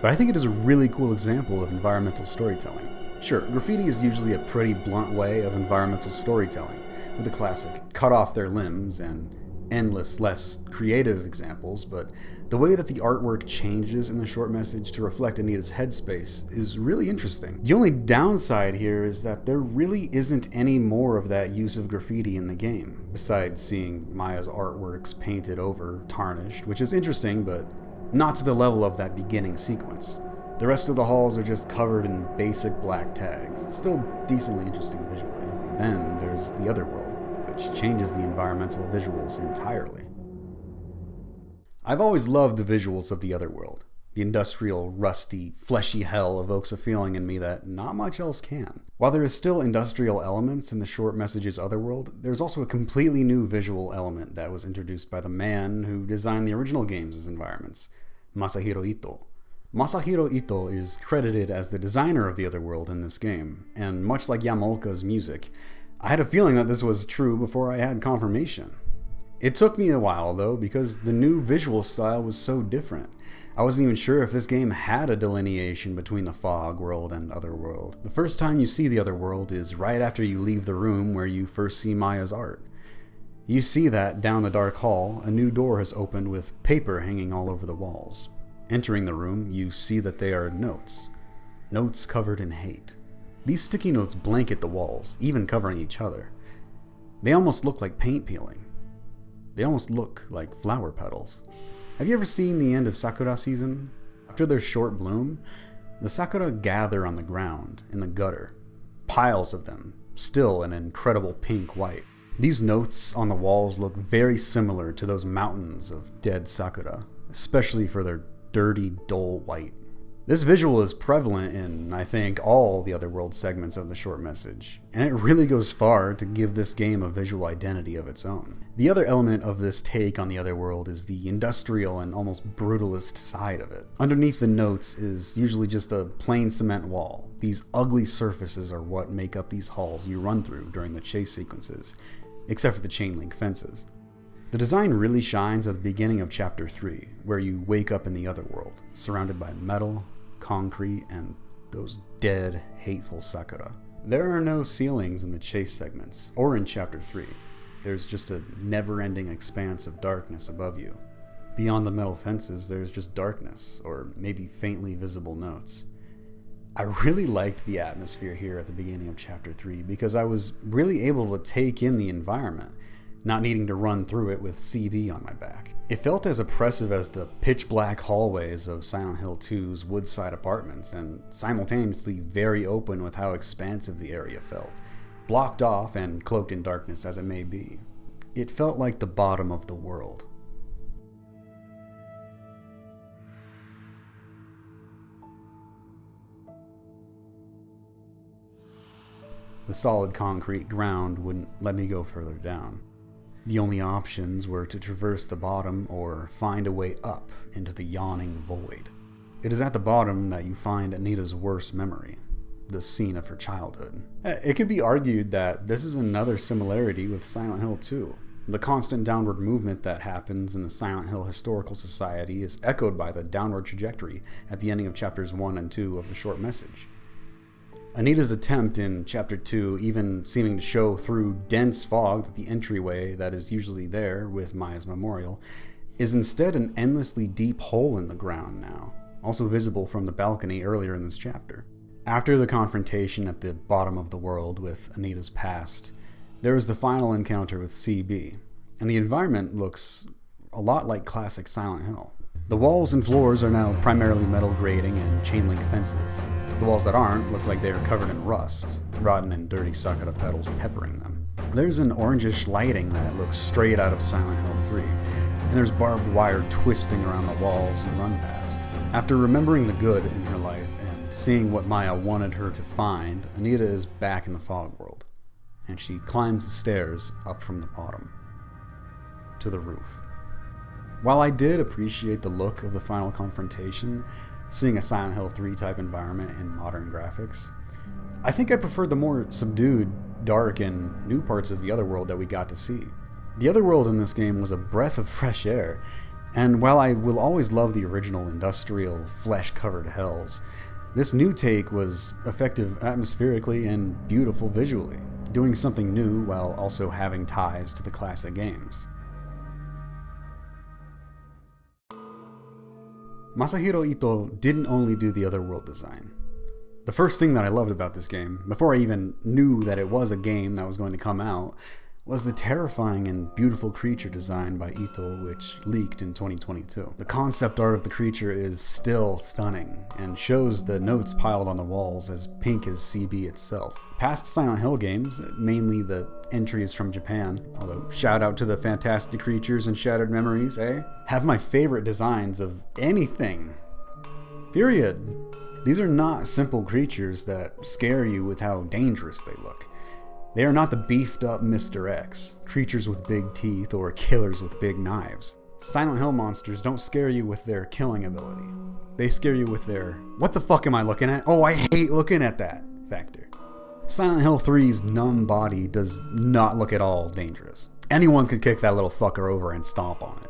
but I think it is a really cool example of environmental storytelling. Sure, graffiti is usually a pretty blunt way of environmental storytelling, with the classic cut off their limbs and endless, less creative examples, but the way that the artwork changes in the short message to reflect Anita's headspace is really interesting. The only downside here is that there really isn't any more of that use of graffiti in the game, besides seeing Maya's artworks painted over, tarnished, which is interesting, but not to the level of that beginning sequence. The rest of the halls are just covered in basic black tags, still decently interesting visually. Then there's the Otherworld, which changes the environmental visuals entirely. I've always loved the visuals of the Otherworld. The industrial, rusty, fleshy hell evokes a feeling in me that not much else can. While there is still industrial elements in the short message's Otherworld, there's also a completely new visual element that was introduced by the man who designed the original game's environments, Masahiro Ito. Masahiro Ito is credited as the designer of the Otherworld in this game, and much like Yamaoka's music, I had a feeling that this was true before I had confirmation. It took me a while though, because the new visual style was so different. I wasn't even sure if this game had a delineation between the Fog World and Otherworld. The first time you see the Otherworld is right after you leave the room where you first see Maya's art. You see that down the dark hall, a new door has opened with paper hanging all over the walls. Entering the room, you see that they are notes. Notes covered in hate. These sticky notes blanket the walls, even covering each other. They almost look like paint peeling. They almost look like flower petals. Have you ever seen the end of Sakura season? After their short bloom, the sakura gather on the ground, in the gutter. Piles of them, still an incredible pink-white. These notes on the walls look very similar to those mountains of dead sakura, especially for their dirty, dull white. This visual is prevalent in, I think, all the Otherworld segments of the short message, and it really goes far to give this game a visual identity of its own. The other element of this take on the Otherworld is the industrial and almost brutalist side of it. Underneath the notes is usually just a plain cement wall. These ugly surfaces are what make up these halls you run through during the chase sequences, except for the chain link fences. The design really shines at the beginning of Chapter 3, where you wake up in the Otherworld, surrounded by metal, concrete, and those dead, hateful sakura. There are no ceilings in the chase segments, or in Chapter 3. There's just a never-ending expanse of darkness above you. Beyond the metal fences, there's just darkness, or maybe faintly visible notes. I really liked the atmosphere here at the beginning of Chapter 3 because I was really able to take in the environment, not needing to run through it with CB on my back. It felt as oppressive as the pitch-black hallways of Silent Hill 2's woodside apartments, and simultaneously very open with how expansive the area felt. Blocked off and cloaked in darkness as it may be, it felt like the bottom of the world. The solid concrete ground wouldn't let me go further down. The only options were to traverse the bottom or find a way up into the yawning void. It is at the bottom that you find Anita's worst memory, the scene of her childhood. It could be argued that this is another similarity with Silent Hill 2. The constant downward movement that happens in the Silent Hill Historical Society is echoed by the downward trajectory at the ending of chapters 1 and 2 of the short message. Anita's attempt in Chapter 2, even seeming to show through dense fog that the entryway that is usually there with Maya's memorial, is instead an endlessly deep hole in the ground now, also visible from the balcony earlier in this chapter. After the confrontation at the bottom of the world with Anita's past, there is the final encounter with CB, and the environment looks a lot like classic Silent Hill. The walls and floors are now primarily metal grating and chain link fences. The walls that aren't look like they are covered in rust, rotten and dirty sakura petals peppering them. There's an orangish lighting that looks straight out of Silent Hill 3, and there's barbed wire twisting around the walls you run past. After remembering the good in her life and seeing what Maya wanted her to find, Anita is back in the fog world, and she climbs the stairs up from the bottom to the roof. While I did appreciate the look of the final confrontation, seeing a Silent Hill 3 type environment in modern graphics, I think I preferred the more subdued, dark, and new parts of the Otherworld that we got to see. The Otherworld in this game was a breath of fresh air, and while I will always love the original industrial, flesh-covered hells, this new take was effective atmospherically and beautiful visually, doing something new while also having ties to the classic games. Masahiro Ito didn't only do the Otherworld design. The first thing that I loved about this game, before I even knew that it was a game that was going to come out, was the terrifying and beautiful creature design by Ito, which leaked in 2022. The concept art of the creature is still stunning, and shows the notes piled on the walls as pink as CB itself. Past Silent Hill games, mainly the entries from Japan, although shout out to the fantastic creatures and shattered memories, have my favorite designs of anything. Period. These are not simple creatures that scare you with how dangerous they look. They are not the beefed up Mr. X, creatures with big teeth, or killers with big knives. Silent Hill monsters don't scare you with their killing ability. They scare you with their, what the fuck am I looking at? Oh, I hate looking at that factor. Silent Hill 3's numb body does not look at all dangerous. Anyone could kick that little fucker over and stomp on it.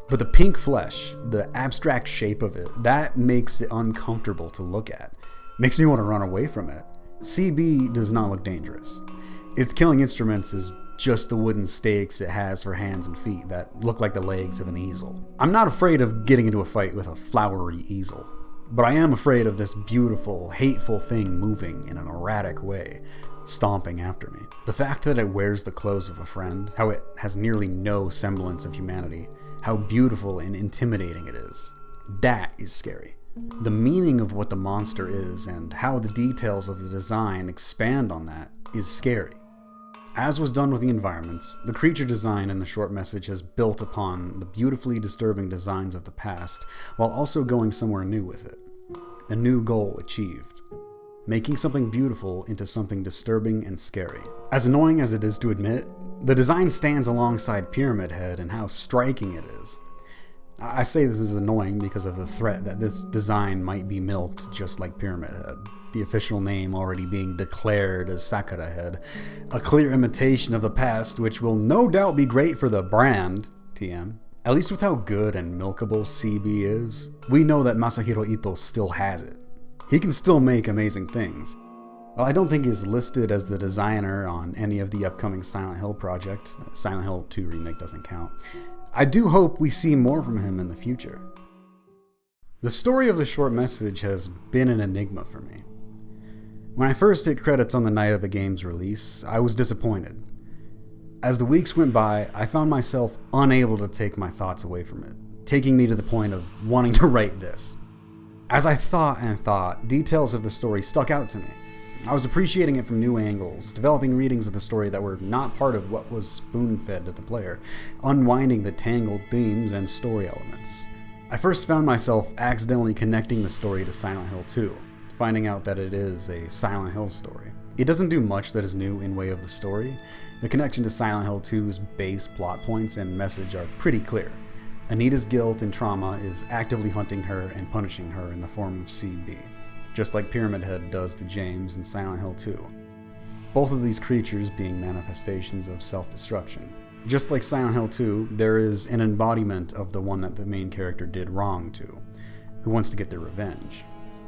But the pink flesh, the abstract shape of it, that makes it uncomfortable to look at. Makes me want to run away from it. CB does not look dangerous. Its killing instruments is just the wooden stakes it has for hands and feet that look like the legs of an easel. I'm not afraid of getting into a fight with a flowery easel, but I am afraid of this beautiful, hateful thing moving in an erratic way, stomping after me. The fact that it wears the clothes of a friend, how it has nearly no semblance of humanity, how beautiful and intimidating it is, that is scary. The meaning of what the monster is and how the details of the design expand on that is scary. As was done with the environments, the creature design in the short message has built upon the beautifully disturbing designs of the past, while also going somewhere new with it. A new goal achieved. Making something beautiful into something disturbing and scary. As annoying as it is to admit, the design stands alongside Pyramid Head and how striking it is. I say this is annoying because of the threat that this design might be milked just like Pyramid Head, the official name already being declared as Sakura Head, a clear imitation of the past which will no doubt be great for the brand, TM. At least with how good and milkable CB is, we know that Masahiro Ito still has it. He can still make amazing things. While I don't think he's listed as the designer on any of the upcoming Silent Hill project, Silent Hill 2 Remake doesn't count, I do hope we see more from him in the future. The story of the short message has been an enigma for me. When I first hit credits on the night of the game's release, I was disappointed. As the weeks went by, I found myself unable to take my thoughts away from it, taking me to the point of wanting to write this. As I thought and thought, details of the story stuck out to me. I was appreciating it from new angles, developing readings of the story that were not part of what was spoon-fed to the player, unwinding the tangled themes and story elements. I first found myself accidentally connecting the story to Silent Hill 2, finding out that it is a Silent Hill story. It doesn't do much that is new in way of the story. The connection to Silent Hill 2's base plot points and message are pretty clear. Anita's guilt and trauma is actively hunting her and punishing her in the form of CB, just like Pyramid Head does to James in Silent Hill 2. Both of these creatures being manifestations of self-destruction. Just like Silent Hill 2, there is an embodiment of the one that the main character did wrong to, who wants to get their revenge.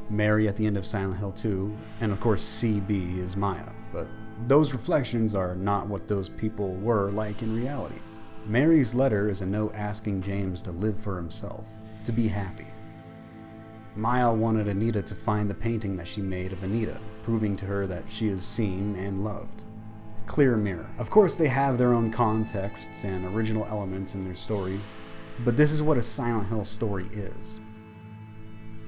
Mary at the end of Silent Hill 2, and of course CB is Maya, but those reflections are not what those people were like in reality. Mary's letter is a note asking James to live for himself, to be happy. Maya wanted Anita to find the painting that she made of Anita, proving to her that she is seen and loved. Clear mirror. Of course, they have their own contexts and original elements in their stories, but this is what a Silent Hill story is.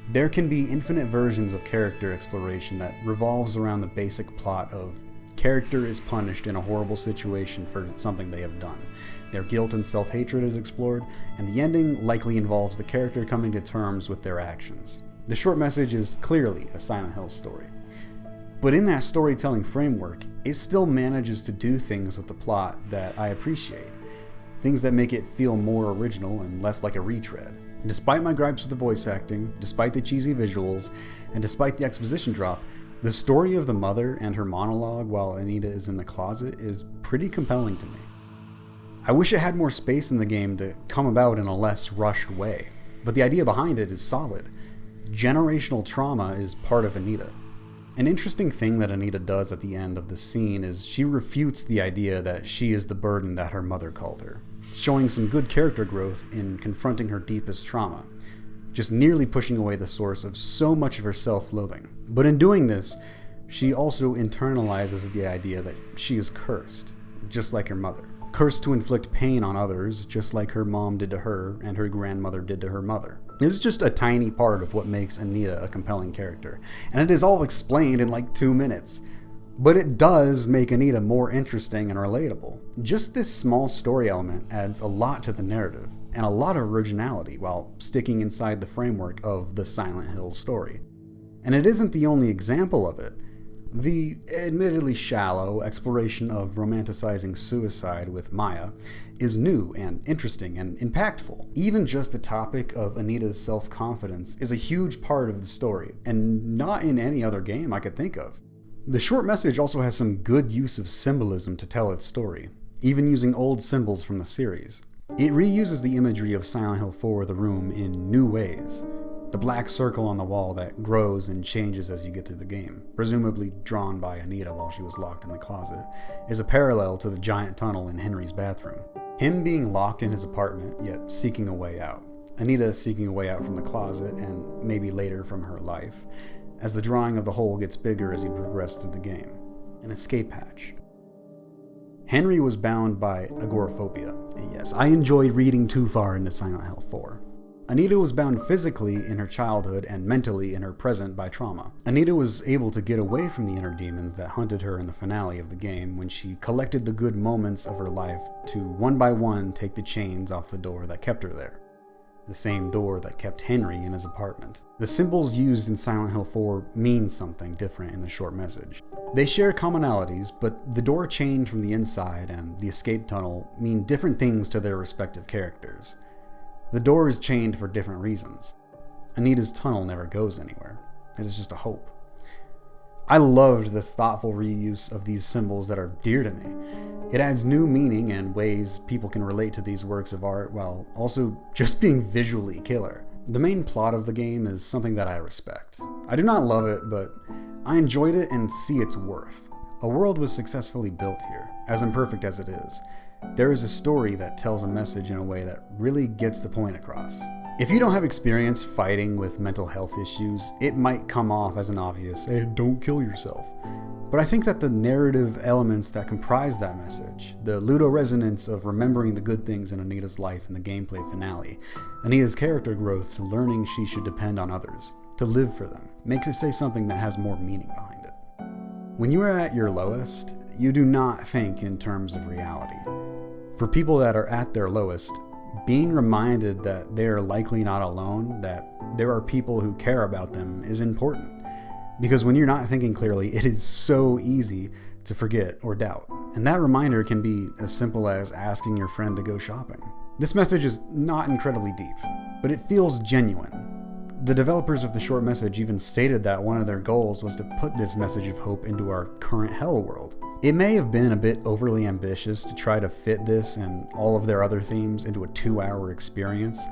There can be infinite versions of character exploration that revolves around the basic plot of character is punished in a horrible situation for something they have done. Their guilt and self-hatred is explored, and the ending likely involves the character coming to terms with their actions. The short message is clearly a Silent Hill story. But in that storytelling framework, it still manages to do things with the plot that I appreciate. things that make it feel more original and less like a retread. Despite my gripes with the voice acting, despite the cheesy visuals, and despite the exposition drop, the story of the mother and her monologue while Anita is in the closet is pretty compelling to me. I wish it had more space in the game to come about in a less rushed way, but the idea behind it is solid. Generational trauma is part of Anita. An interesting thing that Anita does at the end of the scene is she refutes the idea that she is the burden that her mother called her, showing some good character growth in confronting her deepest trauma, just nearly pushing away the source of so much of her self-loathing. But in doing this, she also internalizes the idea that she is cursed, just like her mother. Cursed to inflict pain on others, just like her mom did to her and her grandmother did to her mother. This is just a tiny part of what makes Anita a compelling character, and it is all explained in like 2 minutes. But it does make Anita more interesting and relatable. Just this small story element adds a lot to the narrative, and a lot of originality while sticking inside the framework of the Silent Hill story. And it isn't the only example of it. The admittedly shallow exploration of romanticizing suicide with Maya is new and interesting and impactful. Even just the topic of Anita's self-confidence is a huge part of the story, and not in any other game I could think of. The short message also has some good use of symbolism to tell its story, even using old symbols from the series. It reuses the imagery of Silent Hill 4 The Room in new ways. The black circle on the wall that grows and changes as you get through the game, presumably drawn by Anita while she was locked in the closet, is a parallel to the giant tunnel in Henry's bathroom. Him being locked in his apartment, yet seeking a way out. Anita seeking a way out from the closet, and maybe later from her life, as the drawing of the hole gets bigger as you progress through the game. An escape hatch. Henry was bound by agoraphobia. Yes, I enjoyed reading too far into Silent Hill 4. Anita was bound physically in her childhood and mentally in her present by trauma. Anita was able to get away from the inner demons that hunted her in the finale of the game when she collected the good moments of her life to one by one take the chains off the door that kept her there. The same door that kept Henry in his apartment. The symbols used in Silent Hill 4 mean something different in the short message. They share commonalities, but the door chained from the inside and the escape tunnel mean different things to their respective characters. The door is chained for different reasons. Anita's tunnel never goes anywhere. It is just a hope. I loved this thoughtful reuse of these symbols that are dear to me. It adds new meaning and ways people can relate to these works of art while also just being visually killer. The main plot of the game is something that I respect. I do not love it, but I enjoyed it and see its worth. A world was successfully built here, as imperfect as it is. There is a story that tells a message in a way that really gets the point across. If you don't have experience fighting with mental health issues, it might come off as an obvious, hey, don't kill yourself. But I think that the narrative elements that comprise that message, the ludo-resonance of remembering the good things in Anita's life in the gameplay finale, Anita's character growth to learning she should depend on others, to live for them, makes it say something that has more meaning behind it. When you are at your lowest, you do not think in terms of reality. For people that are at their lowest, being reminded that they are likely not alone, that there are people who care about them, is important. Because when you're not thinking clearly, it is so easy to forget or doubt. And that reminder can be as simple as asking your friend to go shopping. This message is not incredibly deep, but it feels genuine. The developers of the short message even stated that one of their goals was to put this message of hope into our current hell world. It may have been a bit overly ambitious to try to fit this and all of their other themes into a 2-hour experience,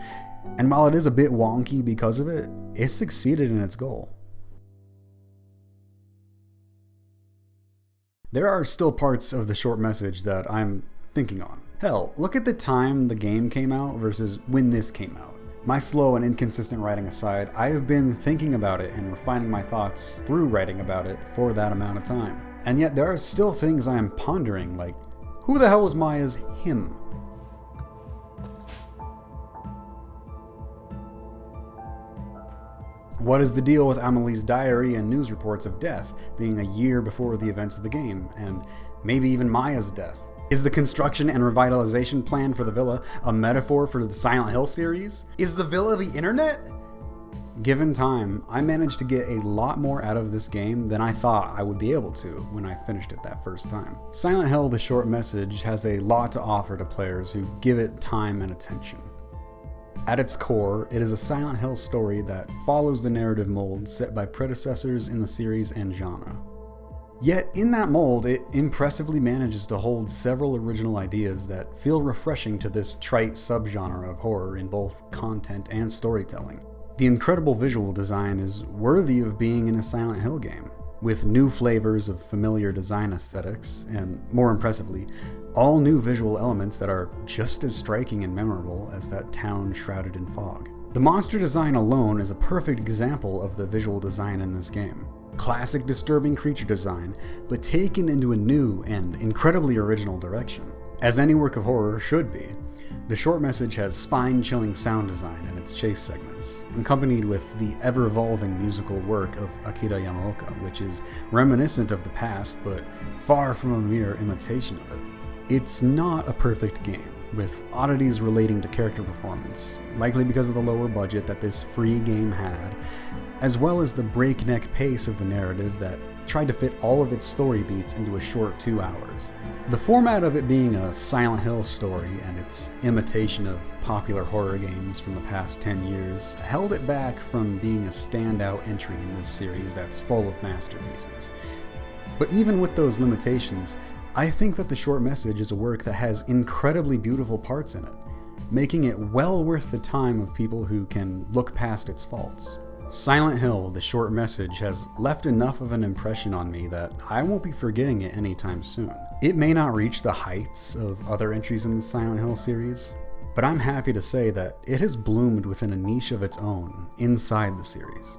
and while it is a bit wonky because of it, it succeeded in its goal. There are still parts of the short message that I'm thinking on. Hell, look at the time the game came out versus when this came out. My slow and inconsistent writing aside, I have been thinking about it and refining my thoughts through writing about it for that amount of time. And yet there are still things I am pondering, like, who the hell was Maya's him? What is the deal with Amelie's diary and news reports of death being a year before the events of the game, and maybe even Maya's death? Is the construction and revitalization plan for the villa a metaphor for the Silent Hill series? Is the villa the internet? given time, I managed to get a lot more out of this game than I thought I would be able to when I finished it that first time. Silent Hill: The Short Message has a lot to offer to players who give it time and attention. At its core, it is a Silent Hill story that follows the narrative mold set by predecessors in the series and genre. Yet, in that mold, it impressively manages to hold several original ideas that feel refreshing to this trite subgenre of horror in both content and storytelling. The incredible visual design is worthy of being in a Silent Hill game, with new flavors of familiar design aesthetics, and more impressively, all new visual elements that are just as striking and memorable as that town shrouded in fog. The monster design alone is a perfect example of the visual design in this game. Classic disturbing creature design, but taken into a new and incredibly original direction. As any work of horror should be, The Short Message has spine-chilling sound design in its chase segments, accompanied with the ever-evolving musical work of Akira Yamaoka, which is reminiscent of the past, but far from a mere imitation of it. It's not a perfect game, with oddities relating to character performance, likely because of the lower budget that this free game had, as well as the breakneck pace of the narrative that tried to fit all of its story beats into a short 2 hours. The format of it being a Silent Hill story and its imitation of popular horror games from the past 10 years held it back from being a standout entry in this series that's full of masterpieces. But even with those limitations, I think that The Short Message is a work that has incredibly beautiful parts in it, making it well worth the time of people who can look past its faults. Silent Hill: The Short Message has left enough of an impression on me that I won't be forgetting it anytime soon. It may not reach the heights of other entries in the Silent Hill series, but I'm happy to say that it has bloomed within a niche of its own inside the series.